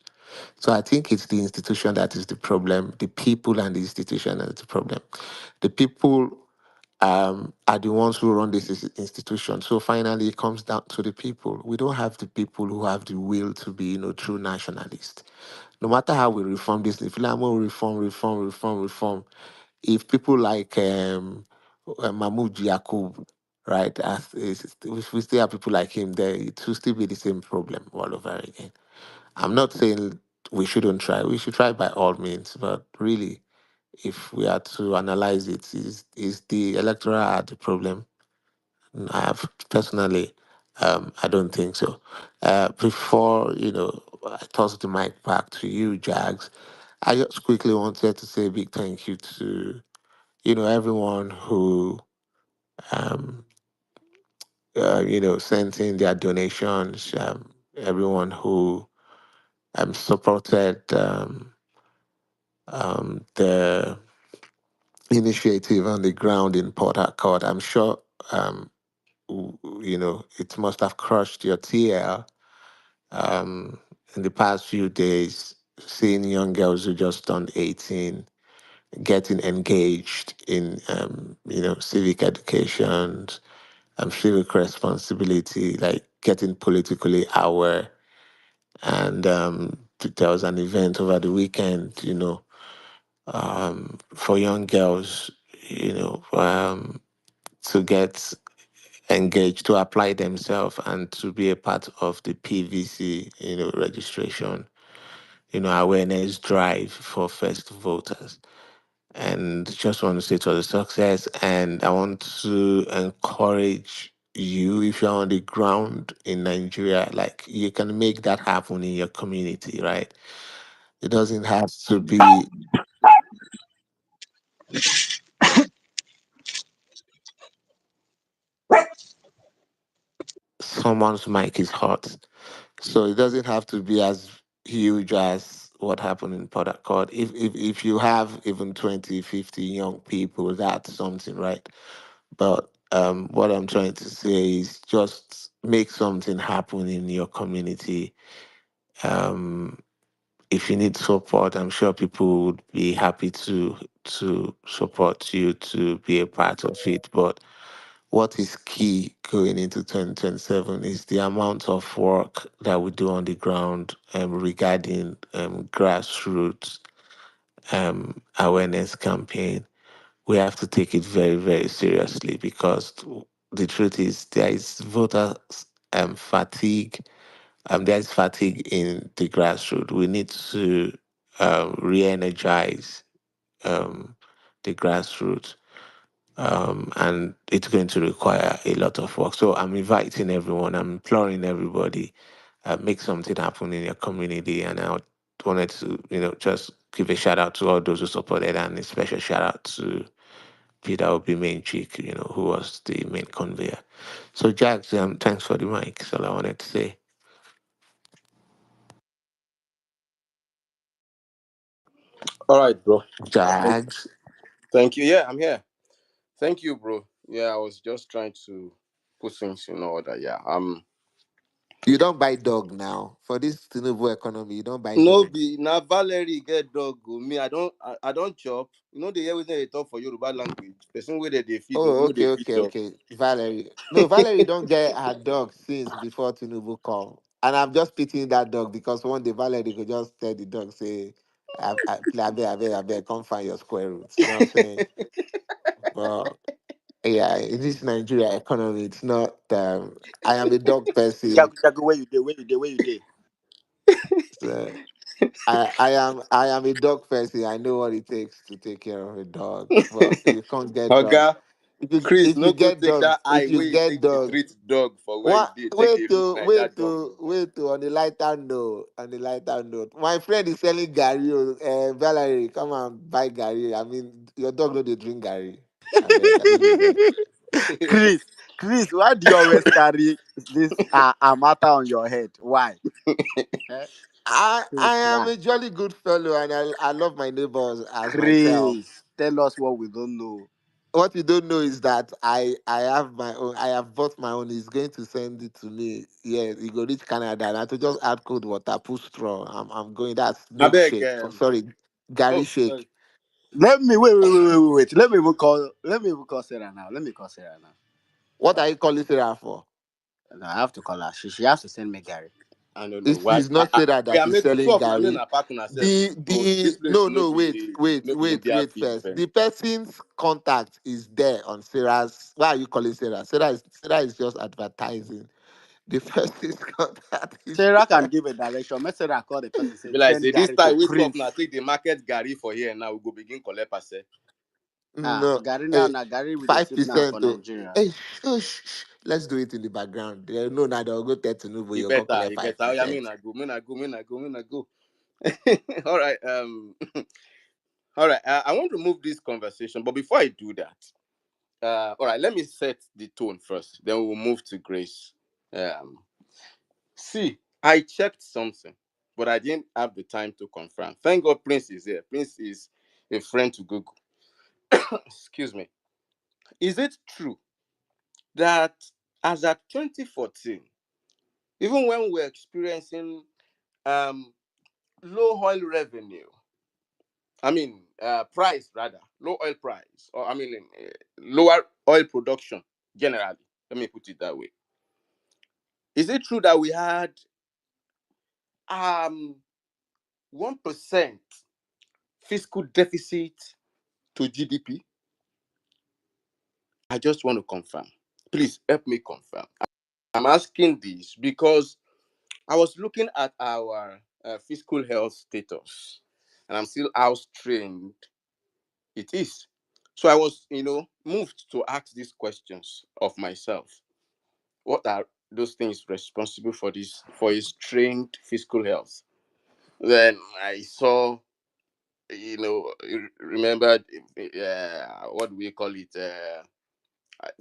So I think it's the institution that is the problem. The people and the institution that is the problem. The people are the ones who run this institution. So finally, it comes down to the people. We don't have the people who have the will to be, true nationalists. No matter how we reform this, if like, "Oh, reform, reform, reform, reform," if people like Mahmoud Yakub, right, if we still have people like him there, it will still be the same problem all over again. I'm not saying we shouldn't try. We should try by all means, but really, if we are to analyze it, is the electoral act the problem? I have personally, I don't think so. Before I toss the mic back to you, Jags. I just quickly wanted to say a big thank you to everyone who um, sent in their donations. Everyone who supported the initiative on the ground in Port Harcourt. I'm sure it must have crushed your TL in the past few days, seeing young girls who just turned 18 getting engaged in civic education, civic responsibility, like getting politically aware. And there was an event over the weekend, for young girls, to get engaged, to apply themselves, and to be a part of the PVC, registration, awareness drive for first voters. And just want to say it was a success. And I want to encourage you, if you're on the ground in Nigeria, like you can make that happen in your community, right? It doesn't have to be someone's mic is hot. So it doesn't have to be as huge as what happened in Port Harcourt. If you have even 20, 50 young people, that's something, right? But what I'm trying to say is just make something happen in your community. Um, if you need support, I'm sure people would be happy to support you to be a part of it. But what is key going into 2027 is the amount of work that we do on the ground regarding grassroots awareness campaign. We have to take it very, very seriously because the truth is there is voter fatigue. There is fatigue in the grassroots. We need to re-energize um, the grassroots, and it's going to require a lot of work. So I'm inviting everyone. I'm imploring everybody, make something happen in your community. And I wanted to, just give a shout out to all those who supported, and a special shout out to Peter Obi main chick, who was the main conveyor. So, Jack, thanks for the mic. That's all I wanted to say. All right, bro. Thank, Jags, thank you. Yeah, I'm here. Thank you, bro. Yeah, I was just trying to put things in order. Yeah. you don't buy dog now. For this Tinúbu economy, you don't buy No dog. be na Valerie get dog go. Me, I don't chop. The hear wetin they talk for Yoruba language. Person where they feed dog, Oh, no they okay, feed okay, dog. okay. Valerie. No, Valerie don't get her dog since before Tinubu call. And I'm just pitying that dog because one day Valerie could just tell the dog, say, I beg, come find your square roots. You know what I'm saying? But yeah, in this Nigeria economy, it's not. I am a dog person. Jago, Jago, where you dey? Where you dey? Where you dey? So I am a dog person. I know what it takes to take care of a dog. But you can't get dog. Oga, If you Chris, if you no go get take that dogs, eye if you where you get take the dogs, treat dog for where you what? did. Take Wait they look to Naija wait dog. to wait to on the lighter note. On the lighter note, my friend is selling Gary. Valerie, come and buy Gary. I mean, your dog no dey drink Gary. I beg you beg. Chris, Chris, why do you always carry this matter on your head? Why? Eh? I Chris, am why? a jolly good fellow, and I love my neighbors as myself. Chris, tell us what we don't know. What you don't know is that I have my own. I have bought my own. He's going to send it to me. Yeah, he go reach Canada, and I have to just add cold water, put straw. I'm going. That's I beg. milkshake. Oh, sorry, Gary Oh, shake. sorry. Let me wait. Let me even call Sarah now. Let me call Sarah now. What are you calling Sarah for? No, I have to call her. She has to send me Gary. I don't know This why. is not Sarah Yeah, that is make selling swap now. Make Gary. na pack on herself. Go. The This place no no no wait be wait no be wait Ogbia wait field first. friend. The person's contact is there on Sarah's. Why are you calling Sarah? Sarah is just advertising. The person's contact is Sarah can there. give a direction. Make Sarah call the person, say, Be like send say this Gary to time we swap now. Prince. Take the market Gary for here now. We go begin collect pass. No, Gary now, Gary with the five sip now for percent. Nigeria. Hey, shh. Let's do it in the background. They know now they'll go tell Tinúbu You you'll go better, collect you five better. Oh, yeah, percent. me na go. All right. All right. I want to move this conversation, but before I do that, all right, let me set the tone first. Then we'll move to Grace. Um, see, I checked something, but I didn't have the time to confirm. Thank God, Prince is here. Prince is a friend to Google. Excuse me. Is it true that as at 2014, even when we're experiencing um, low oil revenue, I mean, price rather, low oil price, or I mean, lower oil production generally. Let me put it that way. Is it true that we had 1% fiscal deficit to GDP? I just want to confirm. Please help me confirm. I'm asking this because I was looking at our fiscal health status, and I'm still how strained it is. So I was, moved to ask these questions of myself. What are those things responsible for this, for a strained fiscal health? Then I saw, remembered, what do we call it?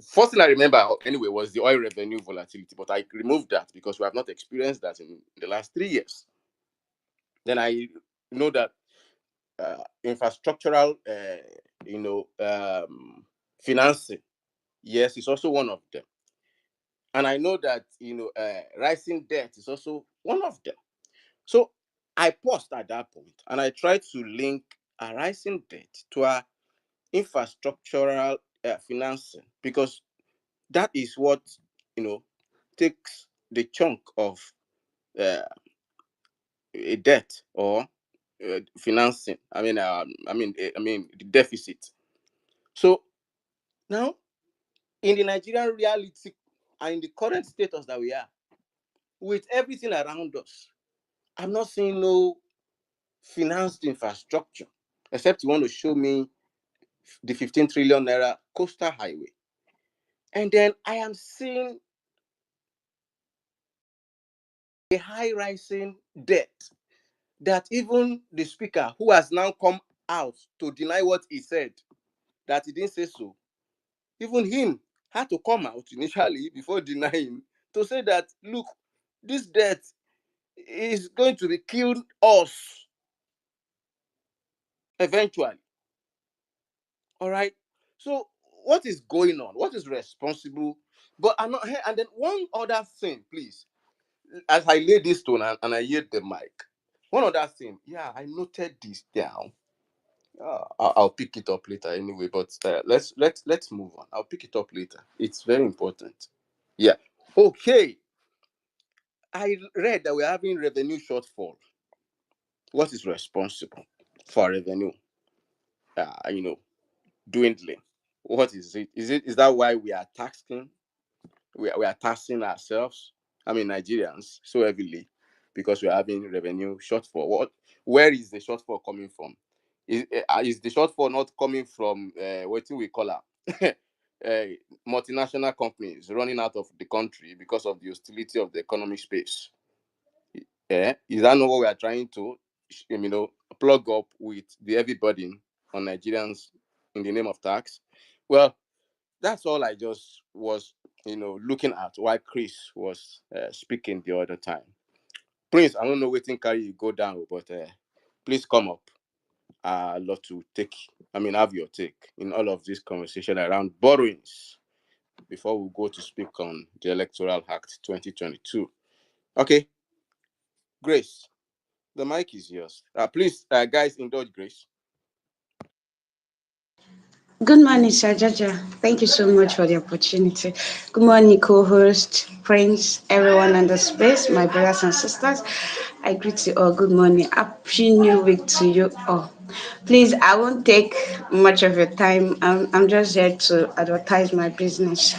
First thing I remember anyway was the oil revenue volatility, but I removed that because we have not experienced that in the last 3 years. Then I know that infrastructural, financing, yes, it's also one of them. And I know that rising debt is also one of them. So I paused at that point and I tried to link a rising debt to our infrastructural financing, because that is what takes the chunk of uh, a debt or financing. I mean the deficit. So now in the Nigerian reality and in the current status that we are, with everything around us, I'm not seeing no financed infrastructure, except you want to show me the 15 trillion naira coastal highway. And then I am seeing a high rising debt that even the speaker, who has now come out to deny what he said, that he didn't say so, even him had to come out initially before denying, to say that, look, this debt is going to be killing us eventually. All right. So what is going on? What is responsible? But I'm not here. And then one other thing, please, as I lay this tone and I yield the mic. One other thing, yeah, I noted this down. I'll pick it up later anyway. But let's move on. I'll pick it up later. It's very important. Yeah. Okay. I read that we're having revenue shortfall. What is responsible? for revenue, you know, dwindling. What is it? Is that why we are taxing? We are taxing ourselves, I mean Nigerians, so heavily because we're having revenue shortfall. Where is the shortfall coming from? Is the shortfall not coming from what we call uh, multinational companies running out of the country because of the hostility of the economic space? Is that not what we are trying to, plug up with the heavy burden on Nigerians in the name of tax? Well, that's all I just was, looking at while Chris was speaking the other time. Prince, I don't know waiting carry you go down, but please come up. I'd love to have your take in all of this conversation around borrowings before we go to speak on the Electoral Act 2022. Okay, Grace, the mic is yours. Please, guys, indulge Grace. Good morning, Sir Jaja. Thank you so much for the opportunity. Good morning, co-host, friends, everyone on the space, my brothers and sisters. I greet you all. Good morning. Happy New Week to you all. Please, I won't take much of your time. I'm just here to advertise my business.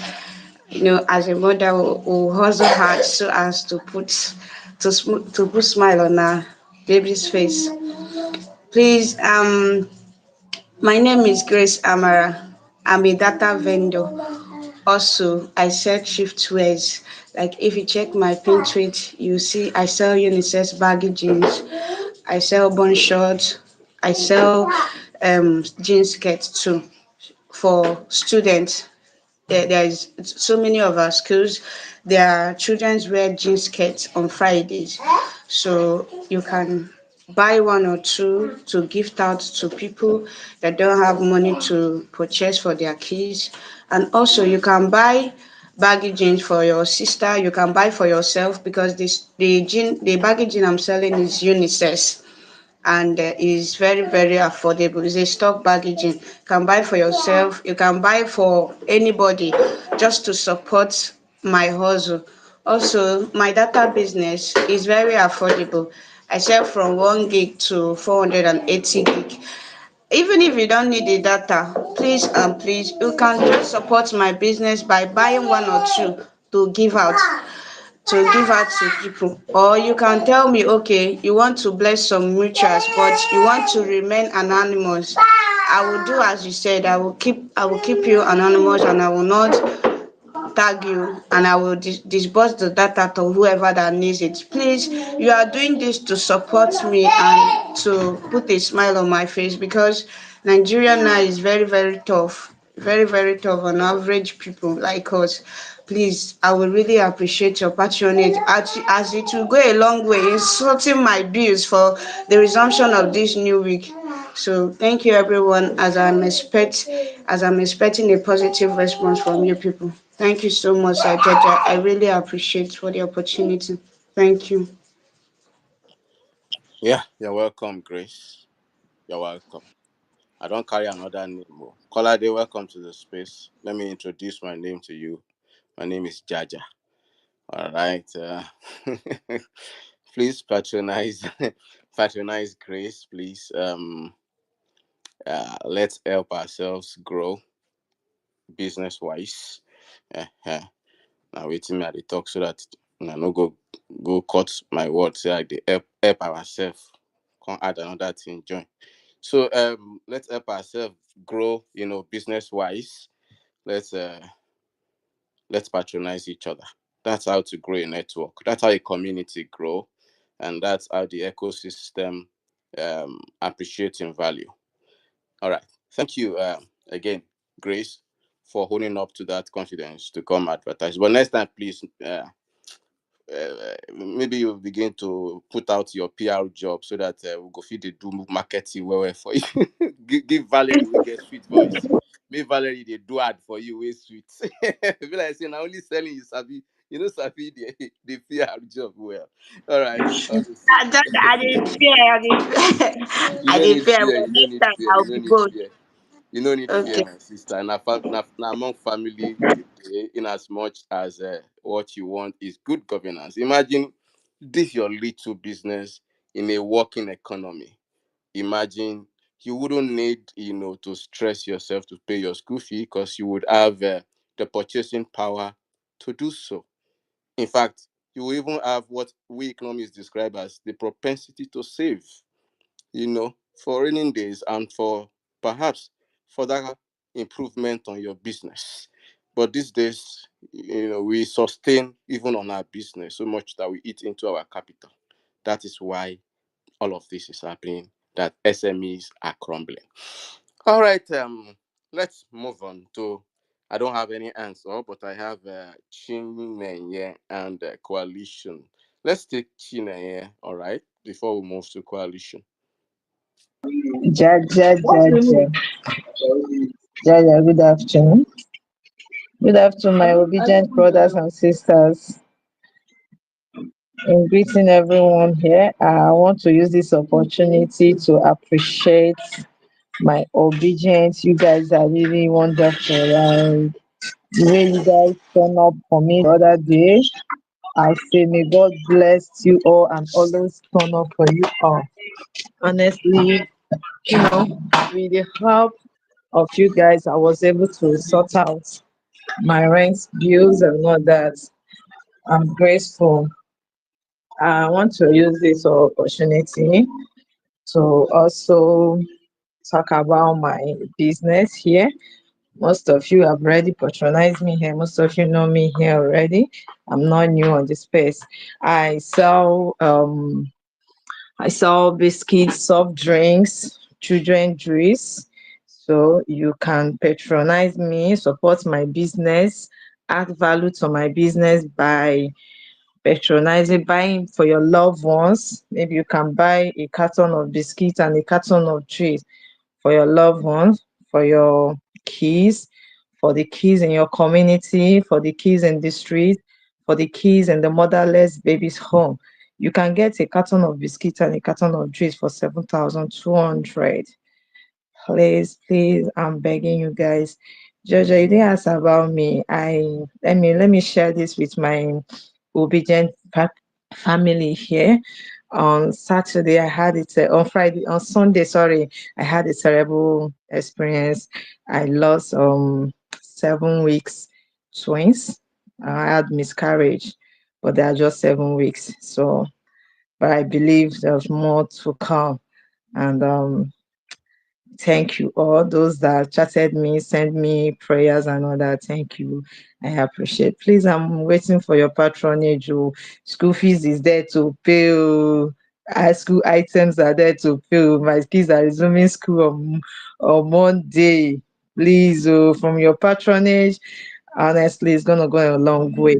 As a mother who hustle hard so as to put smile on her baby's face. Please, my name is Grace Amara. I'm a data vendor. Also, I sell thriftwares. Like if you check my Pinterest, you see I sell unisex baggy jeans. I sell bun shorts. I sell jeans skirts too for students. There is so many of our schools. Their children's wear jean skirts on Fridays, so you can buy one or two to gift out to people that don't have money to purchase for their kids, and also you can buy baggy jeans for your sister. You can buy for yourself because the baggy jean I'm selling is unisex and is very very affordable. It's a stock packaging. You can buy for yourself, you can buy for anybody, just to support my hustle. Also, my data business is very affordable. I sell from 1 gig to 480 gig. Even if you don't need the data, please and please, you can just support my business by buying one or two to give out to people. Or you can tell me, okay, you want to bless some mutuals but you want to remain anonymous. I will do as you said. I will keep you anonymous and I will not tag you, and I will disburse the data to whoever that needs it. Please, you are doing this to support me and to put a smile on my face because Nigeria now is very, very tough. Very, very tough on average people like us. Please, I will really appreciate your patronage as it will go a long way in sorting my bills for the resumption of this new week. So thank you everyone as I'm expecting a positive response from you people. Thank you so much, Ajaja. I really appreciate for the opportunity. Thank you. Yeah, you're welcome, Grace. You're welcome. I don't carry another name. Kolade, welcome to the space. Let me introduce my name to you. My name is Jaja. All right. Please patronize patronize Grace, please. Let's help ourselves grow business wise. Now waiting me at the talk so that I no go cut my words. Say like the help ourselves. Can't add another thing join. So let's help ourselves grow, business wise. Let's let's patronize each other. That's how to grow a network. That's how a community grow, and that's how the ecosystem appreciating value. All right. Thank you again, Grace, for holding up to that confidence to come advertise. But next time, please, maybe you begin to put out your PR job so that we go feed the do marketing well for you. give Valerie we get sweet voice. Make Valerie they do ad for you way sweet. Feel like saying I only selling you sabi. You know sabi the PR job well. All right, all the same. I didn't fear. I didn't You I don't didn't need fear. fear. But You don't next need time fear. You I'll be don't need bold. fear. You don't need fear, Okay. my sister. Now among family, in as much as what you want is good governance. Imagine this your little business in a working economy. imagine you wouldn't need, to stress yourself to pay your school fee because you would have the purchasing power to do so. In fact, you will even have what we economists describe as the propensity to save, for raining days and for perhaps further improvement on your business. But these days, we sustain even on our business so much that we eat into our capital. That is why all of this is happening, that SMEs are crumbling. All right, let's move on to. I don't have any answer, but I have Chinenye and coalition. Let's take Chinenye, all right, before we move to coalition. Jaja, Jaja, Jaja, good afternoon. Good afternoon, my obedient brothers and sisters. In greeting everyone here, I want to use this opportunity to appreciate my obedience. You guys are really wonderful. The way you guys turn up for me the other day, I say, may God bless you all and always turn up for you all. Honestly, you know, with the help of you guys, I was able to sort out my rent bills and all that. I'm grateful. I want to use this opportunity to also talk about my business here. Most of you have already patronized me here. Most of you know me here already. I'm not new on this space. I sell I sell biscuits, soft drinks, children juice. So you can patronize me, support my business, add value to my business by patronizing, buying for your loved ones. Maybe you can buy a carton of biscuits and a carton of trees for your loved ones, for your kids, for the kids in your community, for the kids in the street, for the kids in the motherless babies home. You can get a carton of biscuits and a carton of trees for 7,200. Please, please, I'm begging you guys. Jojo, you didn't ask about me. Let me share this with my obedient family here. On Saturday, I had it on Friday, on Sunday, sorry, I had a terrible experience. I lost 7 weeks twins. I had miscarriage, but they are just 7 weeks. So, but I believe there's more to come. And thank you all those that chatted me, sent me prayers and all that. Thank you. I appreciate. Please, I'm waiting for your patronage. Oh. School fees is there to pay. Oh. High school items are there to pay. Oh. My kids are resuming school on Monday. Please, oh, from your patronage, honestly, it's gonna go a long way.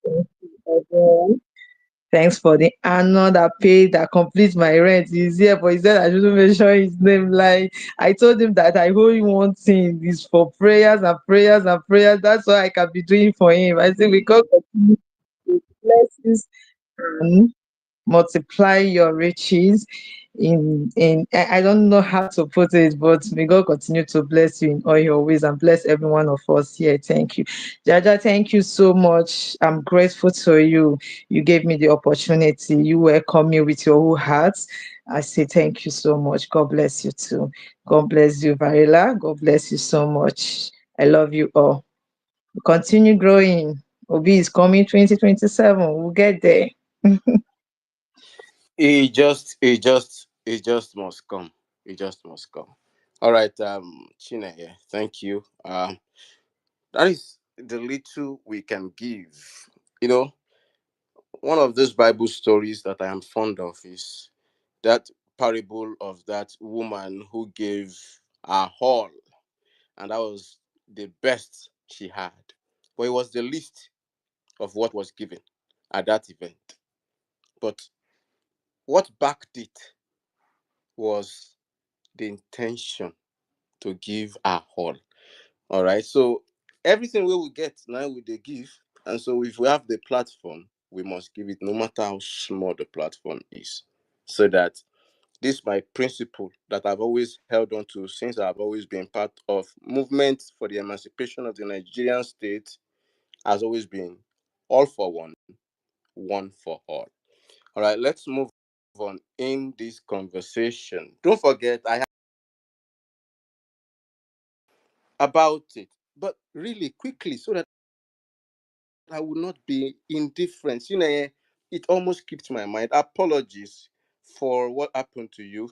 Thank you, everyone. Thanks for the honor that paid that completes my rent. He's here, but he said I shouldn't mention his name. Like I told him that I owe him one thing is for prayers and prayers and prayers. That's what I can be doing for him. I think we God continue to bless his hand, multiply your riches in I don't know how to put it, but may God continue to bless you in all your ways and bless every one of us here. Thank you. Jaja, thank you so much. I'm grateful to you. You gave me the opportunity. You welcome me with your whole heart. I say thank you so much. God bless you too. God bless you, Varela. God bless you so much. I love you all. Continue growing. Obi is coming 2027. We'll get there. It just must come. It just must come. All right, Chine here. Thank you. That is the little we can give. You know, one of those Bible stories that I am fond of is that parable of that woman who gave her all, and that was the best she had. But it was the least of what was given at that event. But what backed it was the intention to give our all. All right. So everything we will get now we they give. And so if we have the platform, we must give it no matter how small the platform is. So that this my principle that I've always held on to since I've always been part of movement for the emancipation of the Nigerian state has always been all for one, one for all. All right, let's move on on in this conversation. Don't forget, I have about it, but really quickly, so that I would not be indifferent. It almost skipped my mind. Apologies for what happened to you.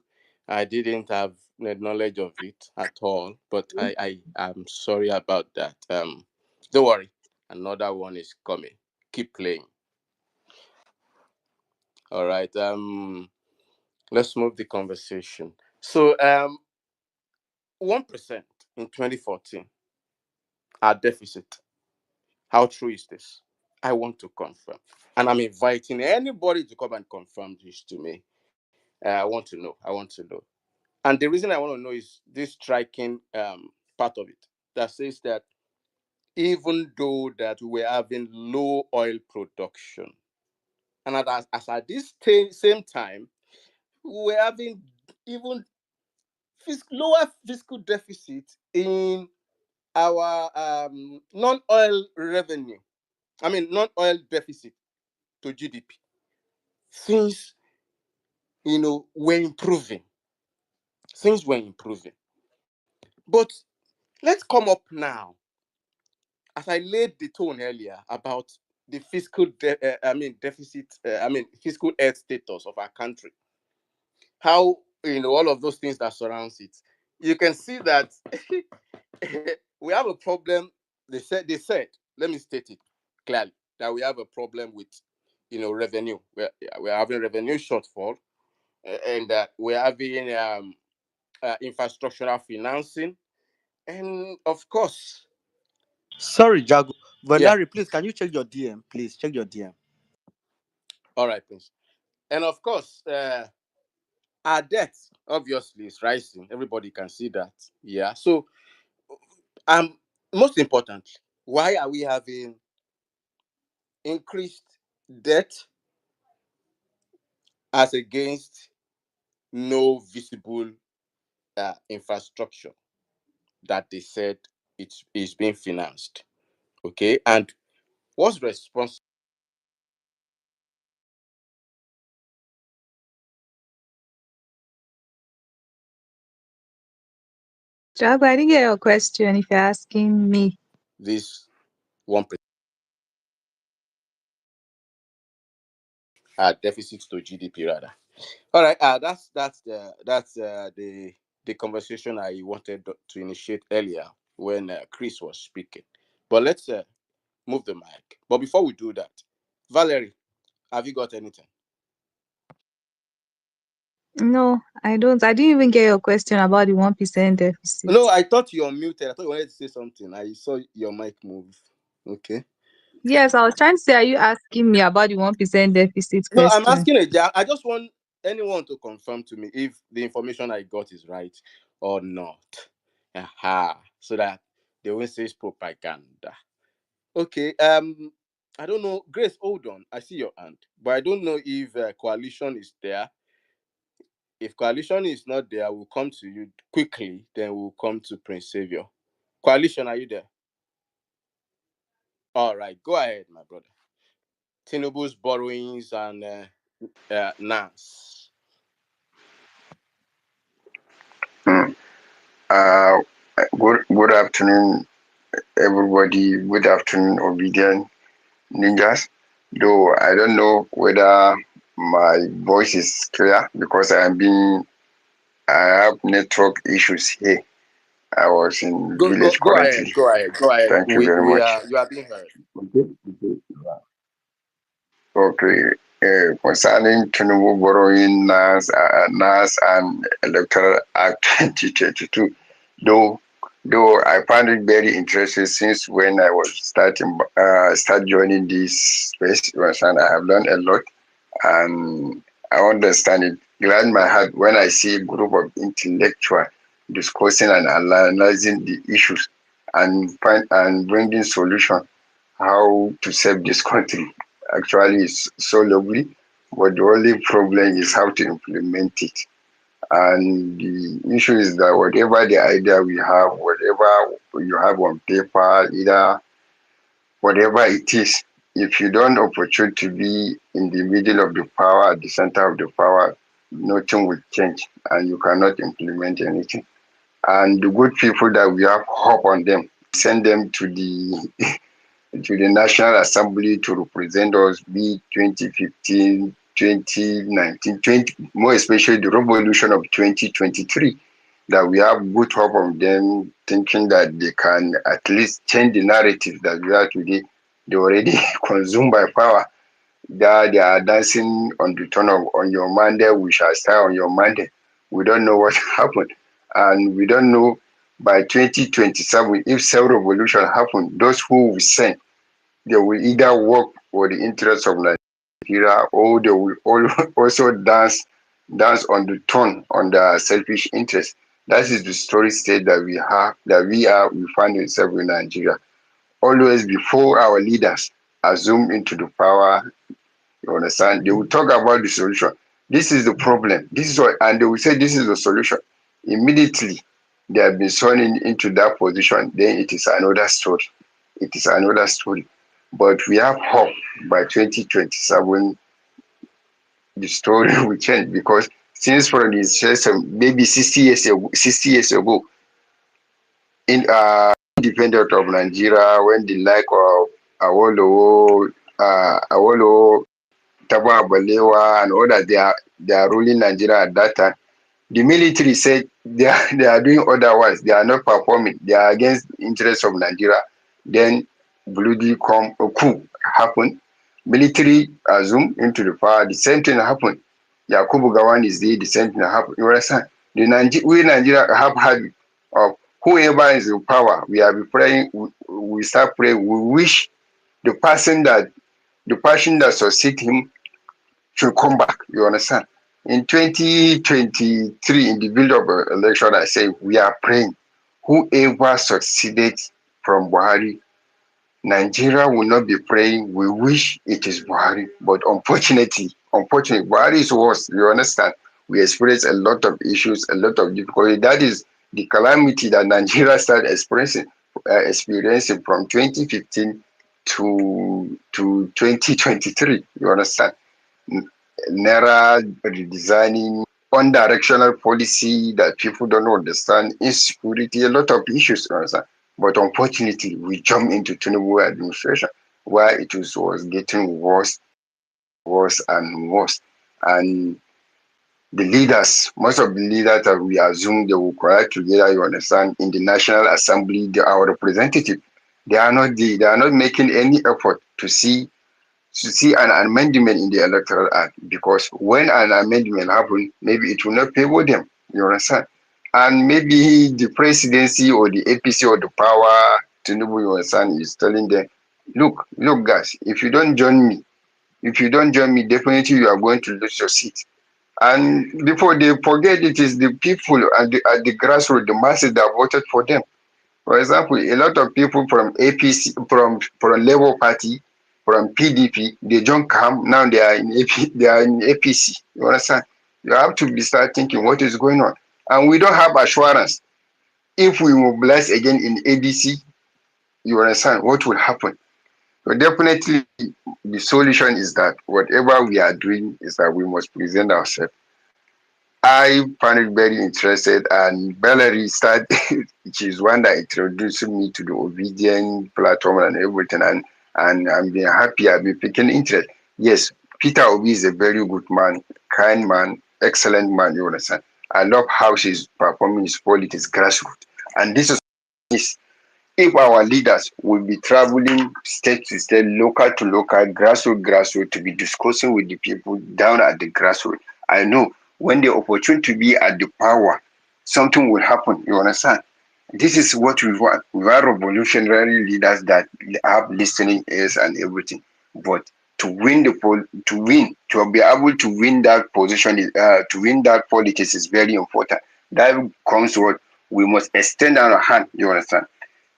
I didn't have the knowledge of it at all, but I am sorry about that. Don't worry, another one is coming. Keep playing. All right. Let's move the conversation. So 1% in 2014, our deficit. How true is this? I want to confirm. And I'm inviting anybody to come and confirm this to me. I want to know. I want to know. And the reason I want to know is this striking part of it that says that even though that we're having low oil production, and as at this same time, we're having even lower fiscal deficit in our non-oil revenue. I mean, non-oil deficit to GDP. Things, were improving. Things were improving. But let's come up now, as I laid the tone earlier about the deficit, fiscal health status of our country. How, all of those things that surrounds it. You can see that we have a problem. They said, let me state it clearly, that we have a problem with, revenue. We're having revenue shortfall, and that we're having infrastructural financing, and of course, Sorry, Jago. But yeah. Larry, please, can you check your DM? Please check your DM. All right, Prince. And of course, our debt obviously is rising. Everybody can see that. Yeah. So, um, most importantly, why are we having increased debt as against no visible infrastructure that they said it is being financed? Okay, and what's responsible? Jago, I didn't get your question if you're asking me. This 1% deficit to GDP rather. All right, that's the conversation I wanted to initiate earlier when Chris was speaking. But let's move the mic. But before we do that, Valerie, have you got anything? No, I don't. I didn't even get your question about the 1% deficit. No, I thought you were muted. I thought you wanted to say something. I saw your mic move. Okay. Yes, I was trying to say, are you asking me about the 1% deficit No, I'm question? asking I just want anyone to confirm to me if the information I got is right or not. Aha. So that they won't say it's propaganda. Okay. I don't know. Grace, hold on. I see your hand, but I don't know if coalition is there. If coalition is not there, we'll come to you quickly. Then we'll come to Prince Savior. Coalition, are you there? All right, go ahead, my brother. Tinubu's borrowings and NASS. Hmm. Uh, good afternoon, everybody. Good afternoon, obedient ninjas. Though I don't know whether my voice is clear because I have network issues here. I was in Go go village go ahead. currently. Go ahead. Go ahead. Thank you We very we much. are you are being heard. Okay. Okay. Concerning Tinúbu borrowing NAS and Electoral Act 2022, though I find it very interesting since when I was start joining this space, and I have learned a lot and I understand it. Glad my heart when I see a group of intellectuals discussing and analyzing the issues and bringing solution how to save this country. Actually, it's so lovely, but the only problem is how to implement it. And the issue is that whatever the idea we have, whatever you have on paper, either whatever it is, if you don't opportune to be in the middle of the power, at the center of the power, nothing will change and you cannot implement anything. And the good people that we have hope on them, send them to the National Assembly to represent us, be 2015, 2019, 20, more especially the revolution of 2023, that we have good hope on them, thinking that they can at least change the narrative that we are today. They already consumed by power. That they are dancing on the turn of on your Monday, we shall start on your Monday. We don't know what happened. And we don't know by 2027 if self revolution happen, those who will send, they will either work for the interests of Nigeria or they will also dance on the tone on the selfish interest. That is the story state that we have, that we find ourselves in Nigeria. Always before our leaders assume into the power, you understand, they will talk about the solution. This is the problem. This is what, and they will say this is the solution. Immediately they have been sworn into that position, then it is another story. It is another story. But we have hope by 2027 the story will change, because since from the system, maybe 60 years ago, in independent of Nigeria, when the like of Awolowo, Tafawa Balewa, and others, they are ruling Nigeria at that time. The military said they are doing otherwise. They are not performing. They are against the interests of Nigeria. Then bloody coup happened. Military assumed into the power. The same thing happened. Yakubu Gawan is there. The same thing happened. You understand? We Nigeria have had of whoever is in power. We are praying. We start praying. We wish the person that succeed him should come back. You understand? In 2023, in the build up election, I say we are praying. Whoever succeeded from Buhari, Nigeria will not be praying. We wish it is Buhari, but unfortunately, Buhari is worse. You understand? We experience a lot of issues, a lot of difficulty. That is the calamity that Nigeria started experiencing from 2015 to 2023. You understand? Naira redesigning, one-directional policy that people don't understand, insecurity, a lot of issues. You understand? But unfortunately, we jumped into Tinúbu administration where it was getting worse, worse and worse. And the leaders, most of the leaders that we assume they will collect together, you understand, in the National Assembly, our representative, they are not making any effort to see an amendment in the Electoral Act, because when an amendment happens, maybe it will not favor them. You understand? And maybe the presidency or the APC or the power, Tinúbu, you understand, is telling them, look, guys, if you don't join me, definitely you are going to lose your seat. And before they forget, it is the people at the grassroots, the masses that voted for them. For example, a lot of people from APC, from Labour Party, from PDP, they don't come now. They are in they are in APC. You understand? You have to start thinking what is going on, and we don't have assurance. If we mobilize again in ADC, you understand what will happen. So definitely, the solution is that whatever we are doing is that we must present ourselves. I found it very interested, and Valerie started. She's one that introduced me to the obedient platform and everything, and I'm being happy. I've been picking interest. Yes, Peter Obi is a very good man, kind man, excellent man. You understand? I love how she's performing his politics grassroots, and this is if our leaders will be traveling state to state, local to local, grassroots to be discussing with the people down at the grassroots, I know when the opportunity to be at the power, something will happen. You understand? This is what we want. We want revolutionary leaders that have listening ears and everything. But to win to be able to win that position, to win that politics is very important. That comes what we must extend our hand. You understand?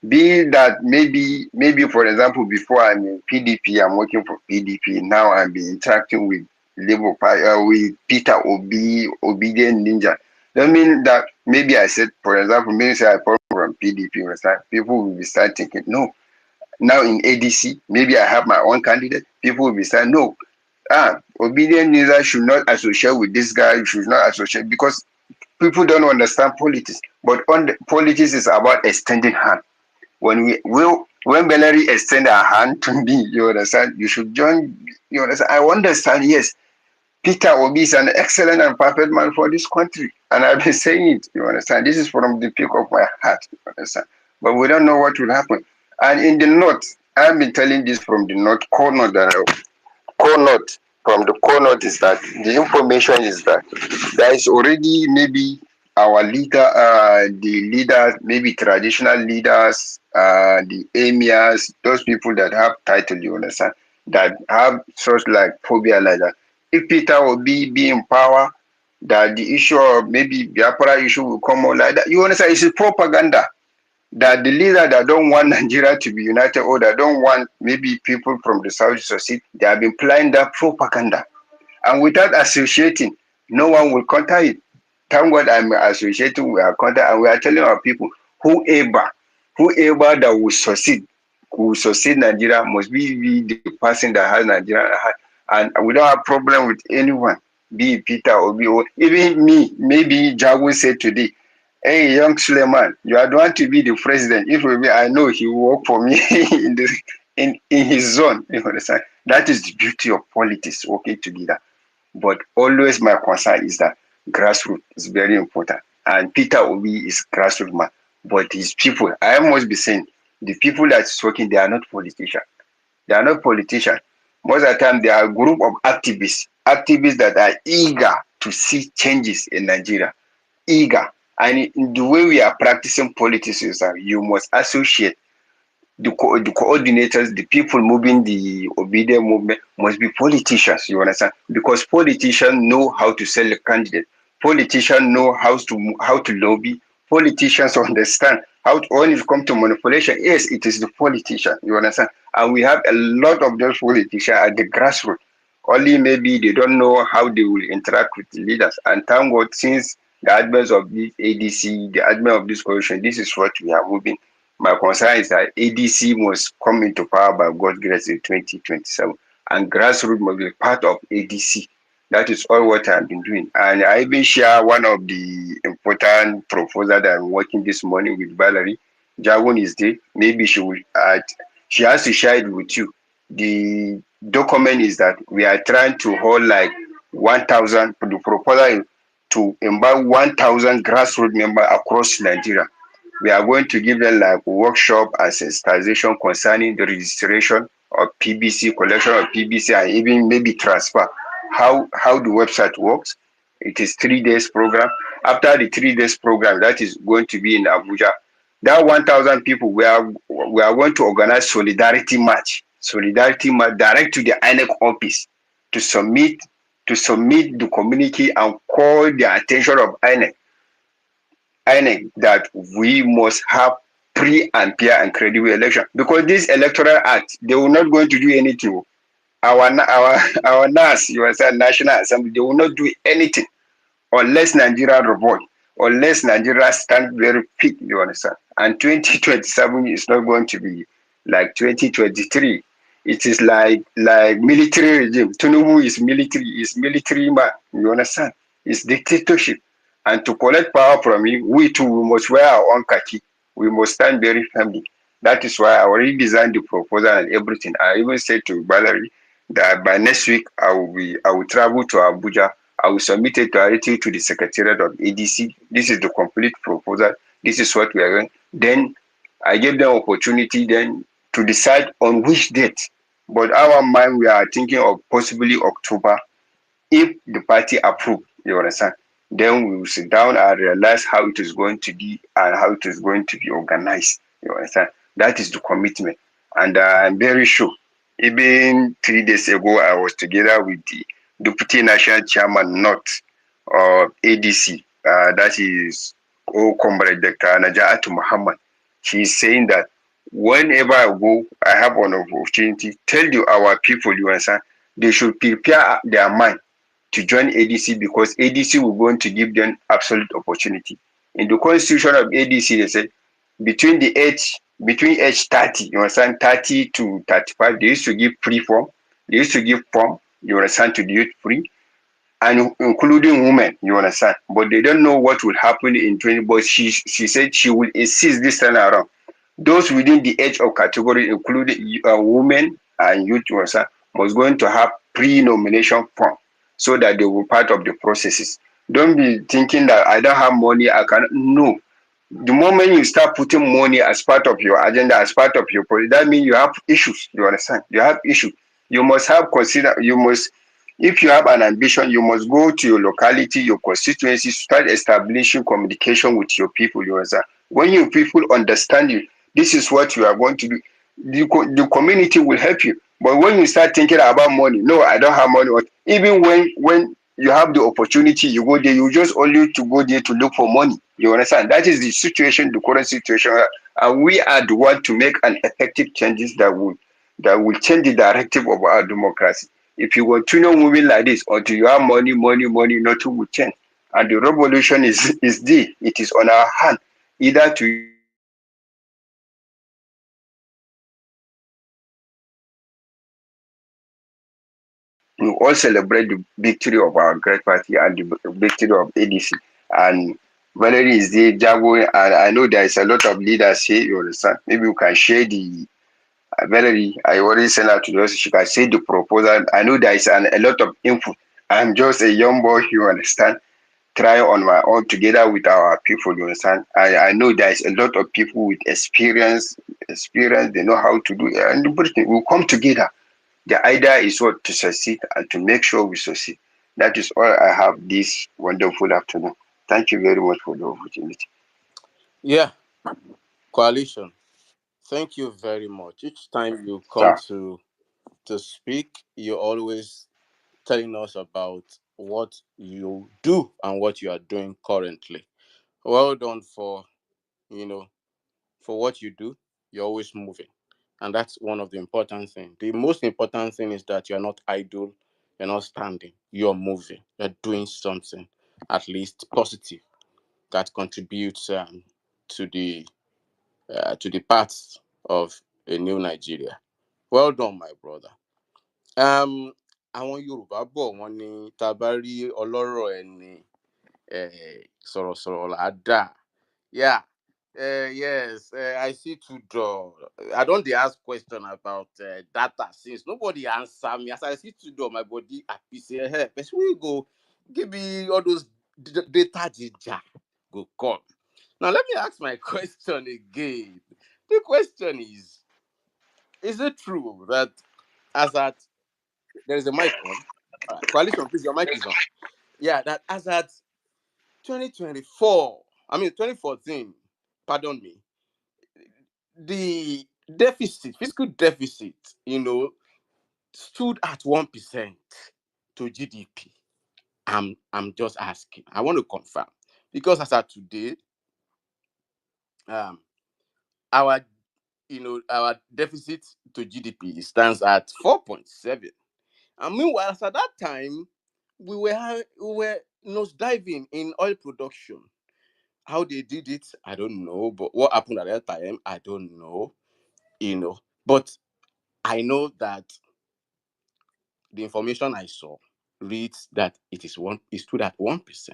Be that maybe for example, before I'm in PDP, I'm working for PDP. Now I'm be interacting with Labour Party, with Peter Obi, Obedient Ninja. That mean that maybe I said, for example, maybe say I come from PDP, understand? People will be start thinking, no, Now in ADC, maybe I have my own candidate. People will be saying, no, obedient user should not associate with this guy. You should not associate because people don't understand politics. But politics is about extending hand. When Valerie extend her hand to me, you understand, you should join. You understand, I understand. Yes, Peter Obi is an excellent and perfect man for this country, and I've been saying it. You understand, this is from the peak of my heart. You understand, but we don't know what will happen. And in the north, I've been telling this from the north corner that core note from the core note is that the information is that there is already maybe our leader, the leaders, maybe traditional leaders, the emirs, those people that have title, you understand, that have such like phobia like that. If Peter will be in power, that the issue of maybe Biafra issue will come out like that. You understand? It's propaganda that the leader that don't want Nigeria to be united or that don't want maybe people from the south to succeed, they have been playing that propaganda. And without associating, no one will counter it. Thank God I'm associating, we are counter, and we are telling our people, whoever that will succeed Nigeria must be the person that has Nigeria at heart. And we don't have problem with anyone, be it Peter or be even me, maybe Jagu said today, hey, young Suleiman, you are the one to be the president. If we be, I know he will work for me in his zone. You understand? That is the beauty of politics, working together. But always my concern is that grassroots is very important. And Peter Obi is grassroots man. But his people, I must be saying, the people that is working, they are not politicians. They are not politicians. Most of the time, they are a group of activists that are eager to see changes in Nigeria, eager. And in the way we are practicing politics is that you must associate the coordinators, the people moving the obedient movement must be politicians, you understand? Because politicians know how to sell a candidate. Politicians know how to lobby. Politicians understand how to, when it comes to manipulation, yes, it is the politician, you understand? And we have a lot of those politicians at the grassroots. Only maybe they don't know how they will interact with the leaders. And thank God, since the advent of this ADC, the advent of this coalition, this is what we are moving. My concern is that ADC must come into power by God's grace in 2027, and grassroots must be part of ADC. That is all what I've been doing. And I even share one of the important proposals that I'm working this morning with Valerie. Jagun is there. Maybe she has to share it with you. The document is that we are trying to hold like 1,000, the proposal is to embark 1,000 grassroots members across Nigeria. We are going to give them like workshop and sensitization concerning the registration of PBC, collection of PBC, and even maybe transfer. How the website works. It is 3 days program. After the 3 days program, that is going to be in Abuja. That 1,000 people, we are going to organize solidarity march direct to the INEC office to submit the community and call the attention of INEC that we must have free and fair and credible election, because this electoral act, they will not going to do anything. Our NASS, you understand, National Assembly, they will not do anything unless Nigeria revolt, unless Nigeria stand very fit, you understand. And 2027 is not going to be like 2023. It is like military regime. Tinúbu is military man, you understand? It's dictatorship. And to collect power from him, we too we must wear our own khaki. We must stand very firmly. That is why I already designed the proposal and everything. I even said to Valerie that by next week I will travel to Abuja. I will submit it directly to the Secretariat of ADC. This is the complete proposal. This is what we are doing. Then I gave them opportunity then to decide on which date. But our mind, we are thinking of possibly October if the party approve, you understand. Then we will sit down and realize how it is going to be and how it is going to be organized. You understand? That is the commitment. And I'm very sure. Even 3 days ago, I was together with the Deputy National Chairman North of ADC. That is Comrade Dr. Najat Muhammad. She is saying that whenever I go, I have an opportunity. Tell our people, you understand, they should prepare their mind to join ADC, because ADC will going to give them absolute opportunity. In the constitution of ADC, they said between the age between age 30, you understand, 30 to 35, they used to give free form. They used to give form, you understand, to the youth free, and including women, you understand. But they don't know what will happen in 20. But she said she will insist this time around. Those within the age of category, including women and youth, you understand, was going to have pre-nomination form so that they will part of the processes. Don't be thinking that I don't have money, I cannot. No, the moment you start putting money as part of your agenda, as part of your policy, that means you have issues. You understand? You have issues. You must have consider. You must, if you have an ambition, you must go to your locality, your constituency, start establishing communication with your people. You understand? When your people understand you, this is what you are going to do. The community will help you. But when you start thinking about money, no, I don't have money. Even when you have the opportunity, you go there, you just only to go there to look for money. You understand? That is the situation, the current situation. And we are the one to make an effective changes that will change the directive of our democracy. If you continue moving like this, until you have money, money, money, nothing will change. And the revolution is there. It is on our hand, either to use it or not. And we are going to use it. And we all celebrate the victory of our great party and the victory of ADC. And Valerie is there, Jago, and I know there is a lot of leaders here, you understand. Maybe you can share the Valerie, I already sent her to the she can say the proposal. I know there is a lot of input. I'm just a young boy, you understand, try on my own together with our people, you understand. I know there is a lot of people with experience, they know how to do it, and everything will come together. The idea is what to succeed and to make sure we succeed. That is all I have this wonderful afternoon. Thank you very much for the opportunity. Yeah, coalition. Thank you very much. Each time you come Sir. to speak, you're always telling us about what you do and what you are doing currently. Well done for you know for what you do. You're always moving, and that's one of the important things. The most important thing is that you're not idle, you're not standing, you're moving, you're doing something at least positive that contributes to the path of a new Nigeria. Well done, my brother. Um, àwọn Yorùbá bọ̀ wọ́n ní tá a bá rí ọlọ́rọ̀ ẹni sọ̀rọ̀sọ̀rọ̀ là á dà. Yeah. Yes, I see two door. I don't dey ask question about data since nobody answer me. As I see two door, my body happy say, hey, person wey go give me all those data ginger go come. Now let me ask my question again. The question is it true that as at there is a mic on? Coalition, please, your mic is on. Yeah, that as at 2024, I mean 2014, pardon me, the fiscal deficit, stood at 1% to GDP. I'm just asking. I want to confirm because as of today, um, our our deficit to GDP stands at 4.7. And meanwhile, as at that time, we were nose diving in oil production. How they did it, I don't know. But what happened at that time, I don't know. But I know that the information I saw reads that it stood at 1%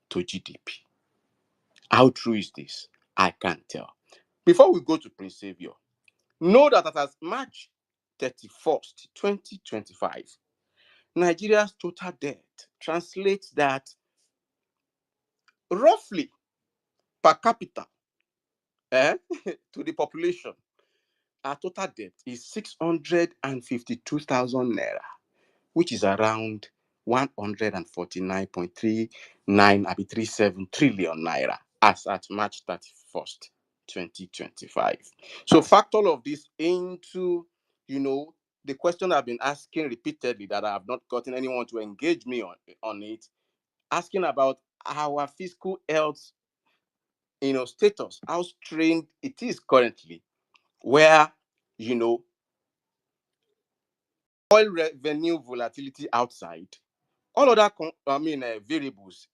to GDP. How true is this? I can't tell. Before we go to Prince Savior, know that as March 31st, 2025, Nigeria's total debt translates that roughly per capita to the population, our total debt is 652,000 naira, which is around 149.39 abi 37 trillion naira as at March 31st, 2025. So factor all of this into, the question I've been asking repeatedly that I have not gotten anyone to engage me on it, asking about our fiscal health, status, how strained it is currently, where, you know, oil revenue volatility outside, all other variables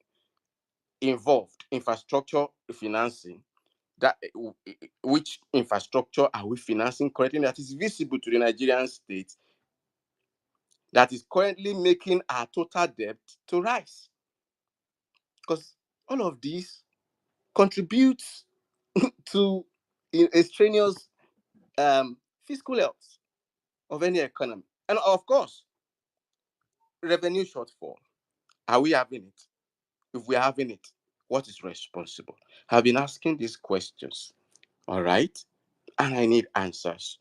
involved, infrastructure financing, that which infrastructure are we financing currently that is visible to the Nigerian state that is currently making our total debt to rise? Because all of these contributes to a strenuous fiscal health of any economy. And of course, revenue shortfall. Are we having it? If we're having it, what is responsible? I've been asking these questions, all right? And I need answers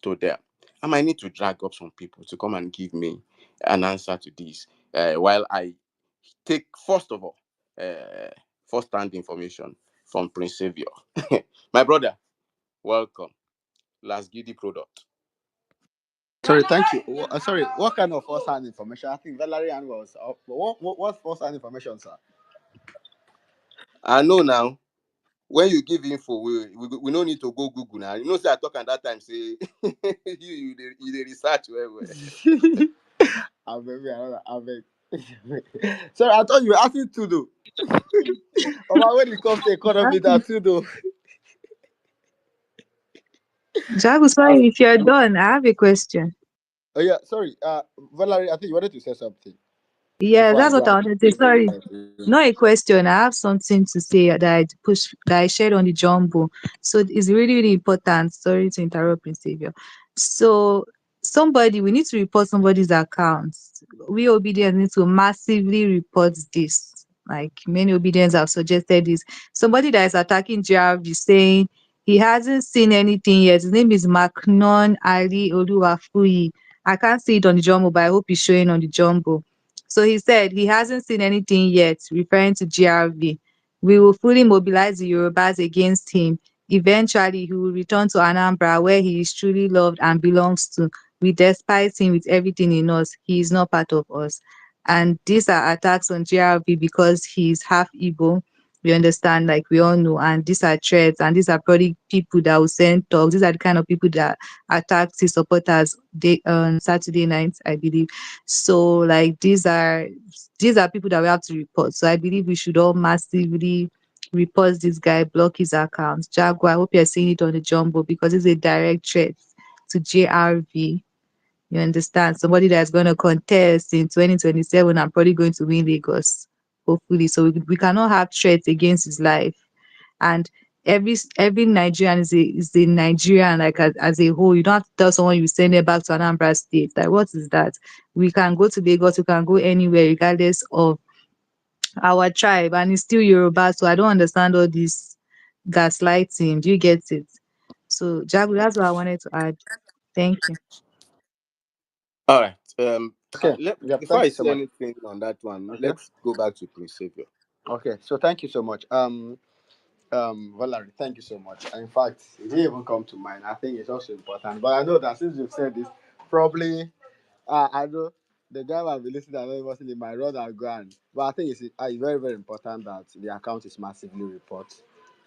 to them. I might need to drag up some people to come and give me an answer to this while I take, first of all, first-hand information from Prince Savior. My brother, welcome. Last Giddy product. Sorry, thank you. Sorry, what kind of first-hand information? I think Valerian was. What first-hand information, sir? I know now. When you give info, we no need to go Google now. You know, say I talk at that time, say you research well. I maybe I beg. Sorry, I thought you were asking to do. But when it comes to economy, that too though. Jagu, Uh, sorry, if you're done, I have a question. oh yeah, sorry. Valerie, I think you wanted to say something Yeah, before I that's go what I and. wanted to say. Sorry. Not a question. I have something to say that I shared on the jumbo. So it's really, really important. Sorry to interrupt, Prince Savior. So we need to report somebody's account. We obedience need to massively report this. Like many obedience have suggested this. Somebody that is attacking JRV saying he hasn't seen anything yet. His name is Macnon Ali Oluwafuyi. I can't see it on the jumbo, but I hope it's showing on the jumbo. So he said he hasn't seen anything yet, referring to GRV. We will fully mobilize the Yorubas against him. Eventually, he will return to Anambra, where he is truly loved and belongs to. We despise him with everything in us. He is not part of us. And these are attacks on GRV because he is half Igbo. We understand, like we all know, and these are threats, and these are probably people that will send talks. These are the kind of people that attacked his supporters on Saturday night, I believe. So like these are people that we have to report. So I believe we should all massively report this guy, block his account. Jaguar, I hope you're seeing it on the jumbo because it's a direct threat to JRV. You understand? Somebody that's going to contest in 2027 and probably going to win Lagos, hopefully. So we cannot have threats against his life. And every Nigerian is a Nigerian, like as a whole. You don't have to tell someone you send it back to Anambra State. Like what is that? We can go to Lagos, we can go anywhere regardless of our tribe, and it's still Yoruba. So I don't understand all this gaslighting. Do you get it? So Jagu, that's what I wanted to add. Thank you. All right. Okay. Yep. Before Thank I you so say much. anything on that one, Okay. let's go back to Prince Savior. Okay. So thank you so much. Valerie, thank you so much. In fact, it didn't even come to mind. I think it's also important. But I know that since you've said this, probably I know the guy might be listening and not even my rod and grand. But I think it's very, very important that the account is massively reported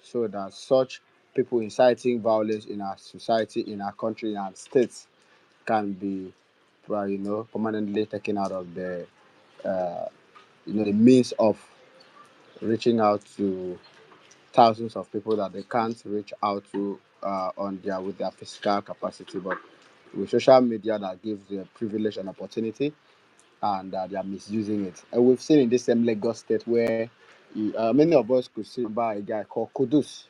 so that such people inciting violence in our society, in our country, in our states can be, permanently taken out of uh, the means of reaching out to thousands of people that they can't reach out to on their with their physical capacity, but with social media that gives the privilege and opportunity, and they are misusing it. And we've seen in this same Lagos state where many of us could see remember a guy called Kudus.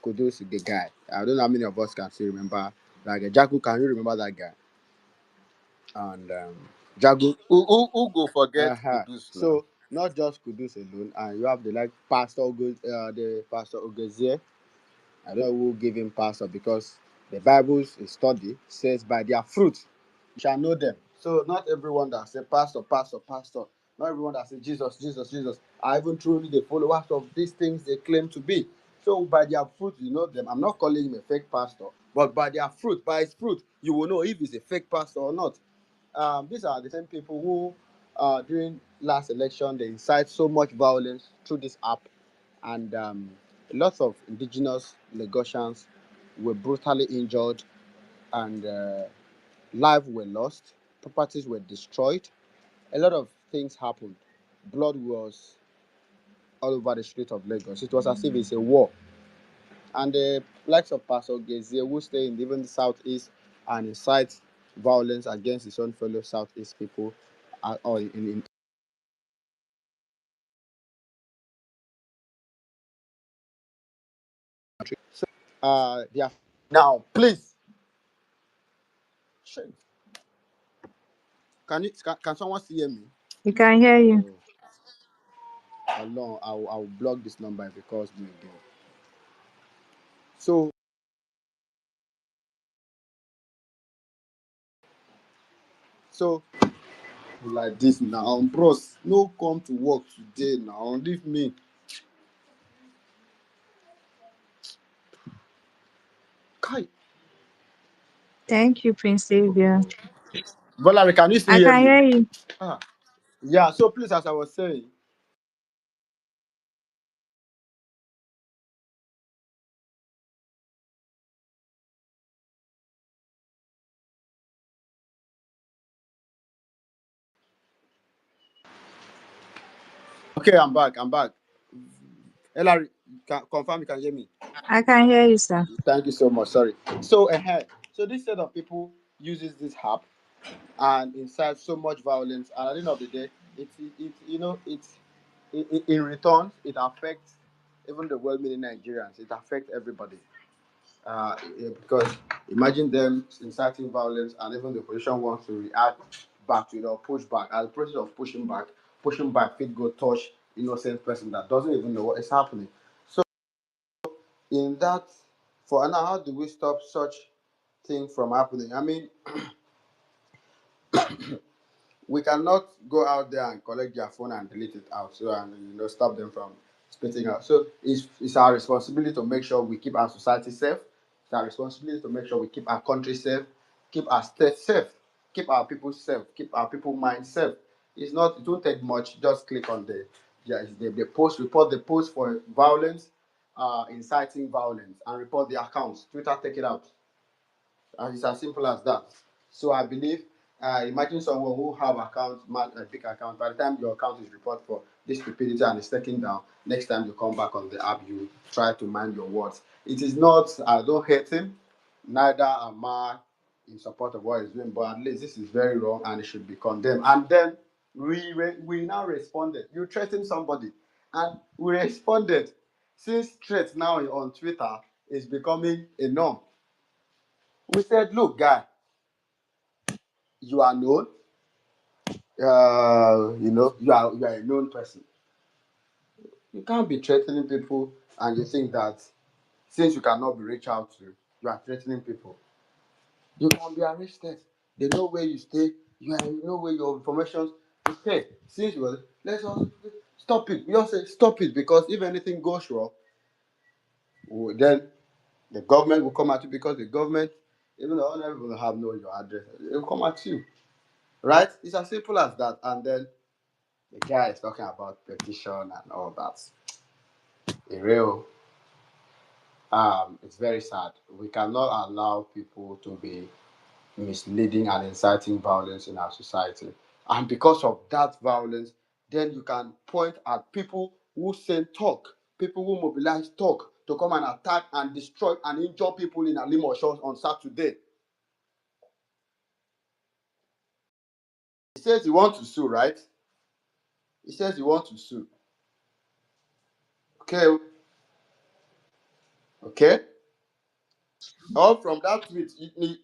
Kudus is the guy. I don't know how many of us can still remember that guy. Jagu, can you remember that guy? And Jagu. Who go forget Kudus now? So not just Kudus alone, and you have the like the Pastor Ogezie. I don't know who gave him pastor because the Bible's study says by their fruit you shall know them. So not everyone that say pastor, pastor, pastor, not everyone that say Jesus, Jesus, Jesus are even truly the followers of these things they claim to be. So by their fruit you know them. I'm not calling him a fake pastor, but by their fruit, by his fruit, you will know if he's a fake pastor or not. These are the same people who, during last election, they incite so much violence through this app, and lots of indigenous Lagosians were brutally injured, and lives were lost, properties were destroyed. A lot of things happened. Blood was all over the street of Lagos. It was as if it's a war. and the likes of Pastor Gezier, who stay in even the southeast and incite violence against his own fellow southeast people, or in so, they are now. Please, shit. Can someone see me? We can hear you. Oh, alone. I will block this number if it calls me again. So so like this now, bros. No come to work today now. Leave me. Kai. Thank you, Prince Xavier. Valerie, can you still I hear can me? hear you. Ah, yeah. So please, as I was saying. Okay, I'm back. I'm back. Ellery, confirm you can hear me. I can hear you, sir. Thank you so much. Sorry. So so this set of people uses this app and incites so much violence, and at the end of the day, it in return it affects even the well-meaning Nigerians. It affects everybody. Because imagine them inciting violence, and even the opposition wants to react back to it or push back. As the process of pushing back, fit go touch innocent person that doesn't even know what is happening. So in that, for now, how do we stop such thing from happening? I mean, we cannot go out there and collect their phone and delete it out, so and stop them from spitting out. So it's our responsibility to make sure we keep our society safe. It's our responsibility to make sure we keep our country safe, keep our state safe, keep our people safe, keep our people mind safe. It won't take much. Just click on the post, report the post for violence, inciting violence, and report the accounts. Twitter, take it out. And it's as simple as that. So I believe, imagine someone who have account, a big account. By the time your account is reported for this stupidity and is taken down, next time you come back on the app, you try to mind your words. It is not. I don't hate him. Neither am I in support of what he's doing. But at least this is very wrong and it should be condemned. And then we now responded. You threatened somebody, and we responded. Since threats now on Twitter is becoming a norm, we said, look, guy, you are known. You are a known person. You can't be threatening people, and you think that since you cannot be reached out to, you are threatening people. You can be arrested. They know where you stay. You know where your information. Okay, since you were, let's all stop it. We all say stop it, because if anything goes wrong, then the government will come at you, because the government, even though other people have know your address, they will come at you. Right? It's as simple as that. And then the guy is talking about petition and all that. A real, it's very sad. We cannot allow people to be misleading and inciting violence in our society. And because of that violence, then you can point at people who send talk, people who mobilize talk to come and attack and destroy and injure people in Alimosho on Saturday. He says he wants to sue, right? He says he wants to sue. Okay, okay. All from that tweet,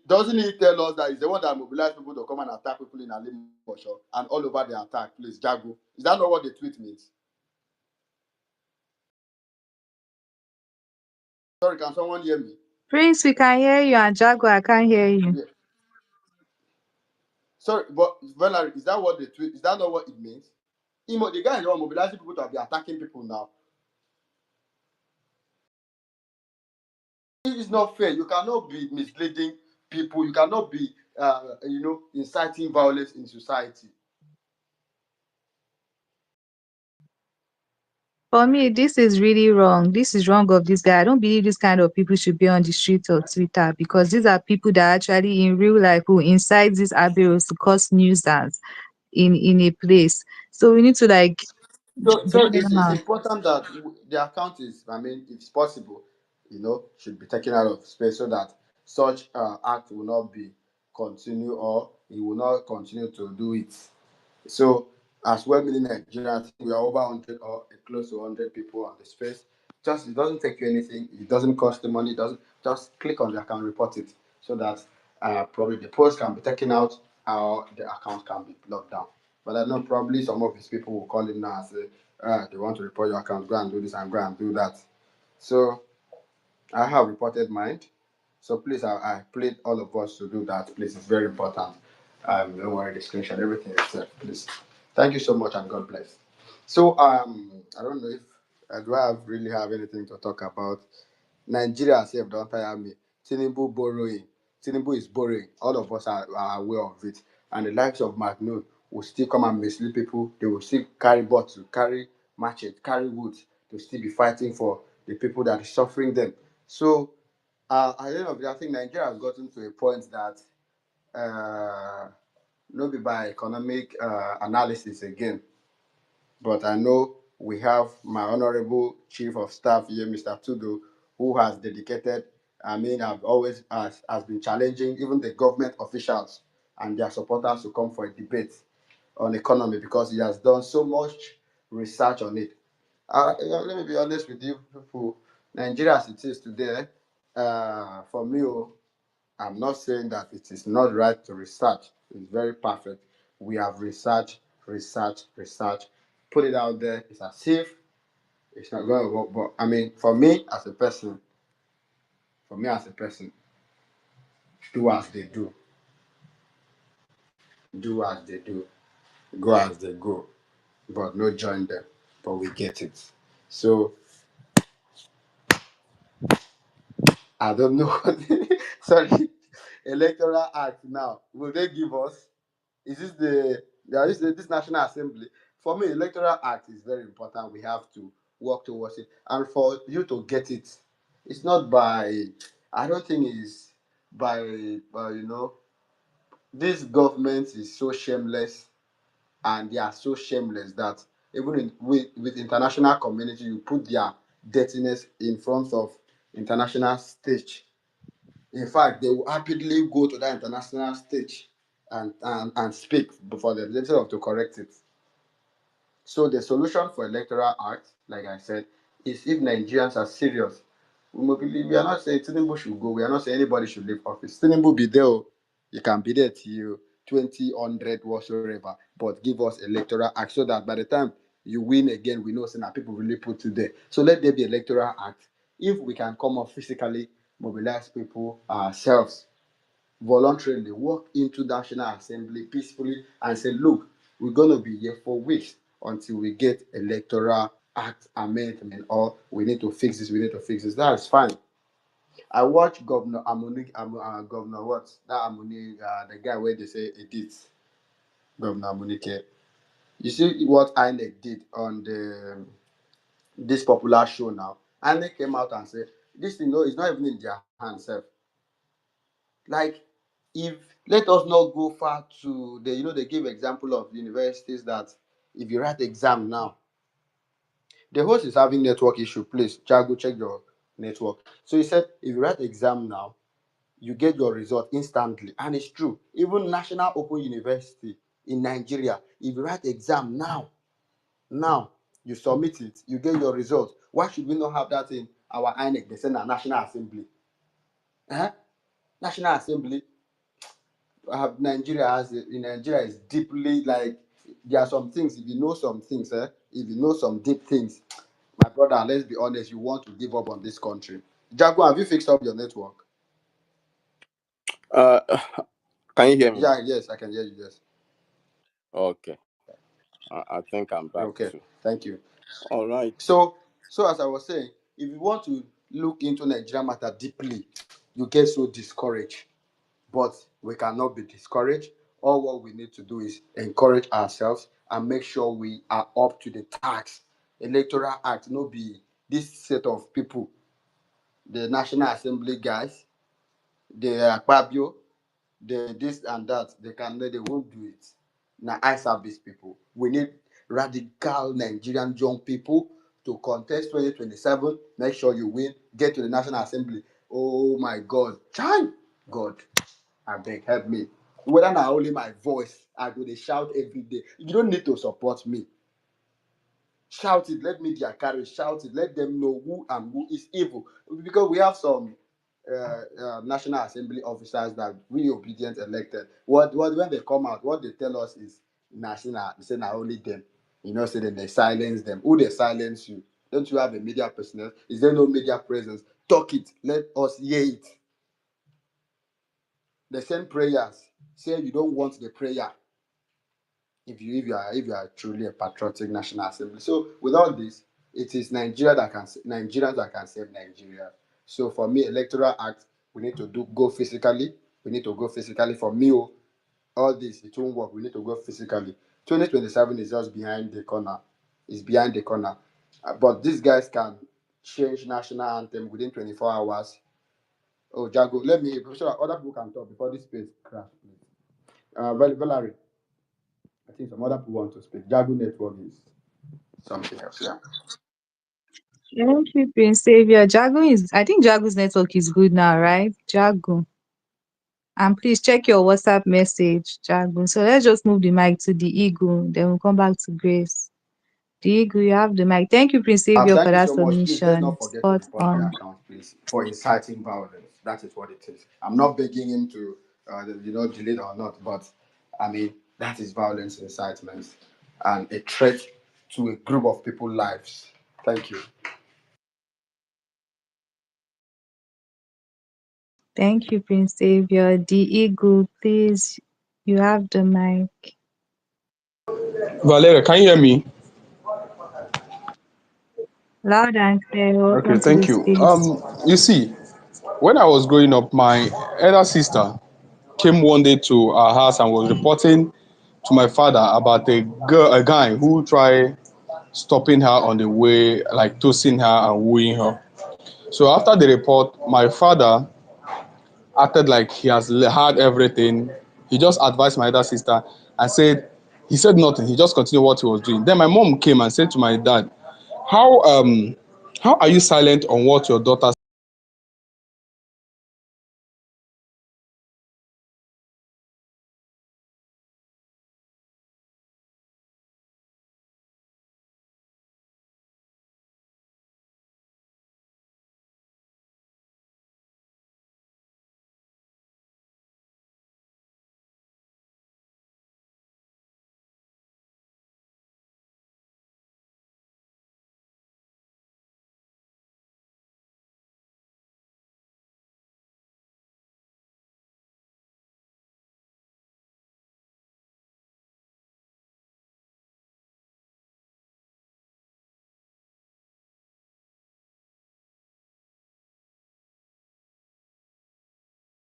doesn't he tell us that he's the one that mobilized people to come and attack people in Alimosho and all over the attack, please, Jago? Is that not what the tweet means? Sorry, can someone hear me? Prince, we can hear you, and Jaguar, I can't hear you. Yeah. Sorry, but Valerie, is that what the tweet? Is that not what it means? The guy is the one mobilizing people to be attacking people now. It is not fair. You cannot be misleading people. You cannot be, inciting violence in society. For me, this is really wrong. This is wrong of this guy. I don't believe this kind of people should be on the streets of Twitter, because these are people that actually in real life who incite these abuses to cause nuisance in a place. So we need to So bail it's, them it's out. important that the account is, I mean, it's possible. should be taken out of space so that such act will not be continue, or he will not continue to do it. So, as well-meaning Nigerians, I think we are over 100 or close to 100 people on the space. Just it doesn't take you anything. It doesn't cost the money. It doesn't just click on the account, report it, so that probably the post can be taken out or the account can be locked down. But I know probably some of these people will call him now and say, they want to report your account. Go and do this and go and do that. So I have reported mine. So please, I plead all of us to do that. Please, it's very important. Don't worry, the screenshot, everything is there. Please. Thank you so much and God bless. So I don't know if do I really have anything to talk about. Nigeria self don't tire me. Tinúbu borrowing. Tinúbu is borrowing. All of us are aware of it. And the likes of Magnon will still come and mislead people. They will still carry bottles, carry machete, carry wood to still be fighting for the people that are suffering them. So at the end of the day, I think Nigeria has gotten to a point that not be by economic analysis again, but I know we have my honorable chief of staff here, Mr. Tudo, who has dedicated, I've always has been challenging even the government officials and their supporters to come for a debate on economy because he has done so much research on it. Let me be honest with you, people. Nigeria as it is today, for me, I'm not saying that it is not right to research. It's very perfect. We have research, put it out there. It's as if it's not going to work. But for me as a person, do as they do as they do, go as they go, but no join them. But we get it. So I don't know. Sorry, Electoral Act now. Will they give us? Is this this National Assembly? For me, Electoral Act is very important. We have to work towards it, and for you to get it, it's not by. I don't think it's by this government is so shameless, and they are so shameless that even with international community, you put their dirtiness in front of international stage. In fact, they will happily go to that international stage and speak before them instead of to correct it. So the solution for electoral act, like I said, is if Nigerians are serious. We are not saying Tinubu should go. We are not saying anybody should leave office. Tinubu be there. You can be there till 2000 whatsoever. But give us electoral act so that by the time you win again, we know saying that people really put you there. So let there be electoral act. If we can come up physically, mobilize people ourselves voluntarily walk into the National Assembly peacefully and say, look, we're going to be here for weeks until we get electoral act amendment, or we need to fix this, we need to fix this. That is fine. I watched Governor Amuni, Governor what? That Amuni, the guy where they say edits, Governor Amunike. You see what INEC did on this popular show now? INEC came out and said, this thing, no, it's not even in their hands, sef. Like, if let us not go far to they give example of universities that if you write exam now, the host is having network issue. Please, Jago, check your network. So he said, if you write exam now, you get your result instantly, and it's true. Even National Open University in Nigeria, if you write exam now you submit it, you get your result. Why should we not have that in our INEC? They send a National Assembly. National Assembly. Nigeria in Nigeria is deeply, like, there are some things. If you know some things, if you know some deep things, my brother, let's be honest, you want to give up on this country. Jaguar, have you fixed up your network? Uh, can you hear me Yeah, now? yes, I can hear you. Yes. Okay. I think I'm back Okay, too. thank you. All right. So as I was saying, if you want to look into Nigeria matter deeply, you get so discouraged. But we cannot be discouraged. All what we need to do is encourage ourselves and make sure we are up to the task. Electoral Act, no be this set of people, the National Assembly guys, the Akpabio, the this and that, they won't do it. Now I service people. We need radical Nigerian young people to contest 2027. Make sure you win. Get to the National Assembly. Oh my God. Chime. God, I beg, help me. Whether not only my voice, I go they shout every day. You don't need to support me. Shout it. Let media carry. Shout it. Let them know who and who is evil. Because we have some National Assembly officers that we obedient elected. What when they come out, what they tell us is national. They say not only them. You know, say then they silence them. Who they silence you? Don't you have a media personnel? Is there no media presence? Talk it. Let us hear it. They send prayers. Say you don't want the prayer. If you are truly a patriotic National Assembly. So with all this, it is Nigeria that can Nigerians that can save Nigeria. So for me, Electoral Act, we need to do go physically. We need to go physically. For me, oh, all this it won't work. We need to go physically. 2027 is just behind the corner. It's behind the corner. But these guys can change national anthem within 24 hours. Oh, Jago, let me so that other people can talk before this space crash, please. Valerie, I think some other people want to speak. Jago network is something else. Yeah. Thank you, Prince Savior. I think Jagu's network is good now, right? Jagu. And please check your WhatsApp message, Jagu. So let's just move the mic to the Eagle, then we'll come back to Grace. The Eagle, you have the mic. Thank you, Prince Savior, for Thank you that so much. Please let's submission. not forget to Spot report my on. account, please, for inciting violence. That is what it is. I'm not begging him to, delete or not, but I mean that is violence incitement and a threat to a group of people's lives. Thank you. Thank you, Prince Savior. The Eagle, please, you have the mic. Valeria, can you hear me? Loud and clear. Okay, Welcome to the thank you. space. You see, when I was growing up, my elder sister came one day to our house and was reporting to my father about a guy who tried stopping her on the way, like toasting her and wooing her. So after the report, my father acted like he has heard everything. He just advised my elder sister and he said nothing. He just continued what he was doing. Then my mom came and said to my dad, How how are you silent on what your daughter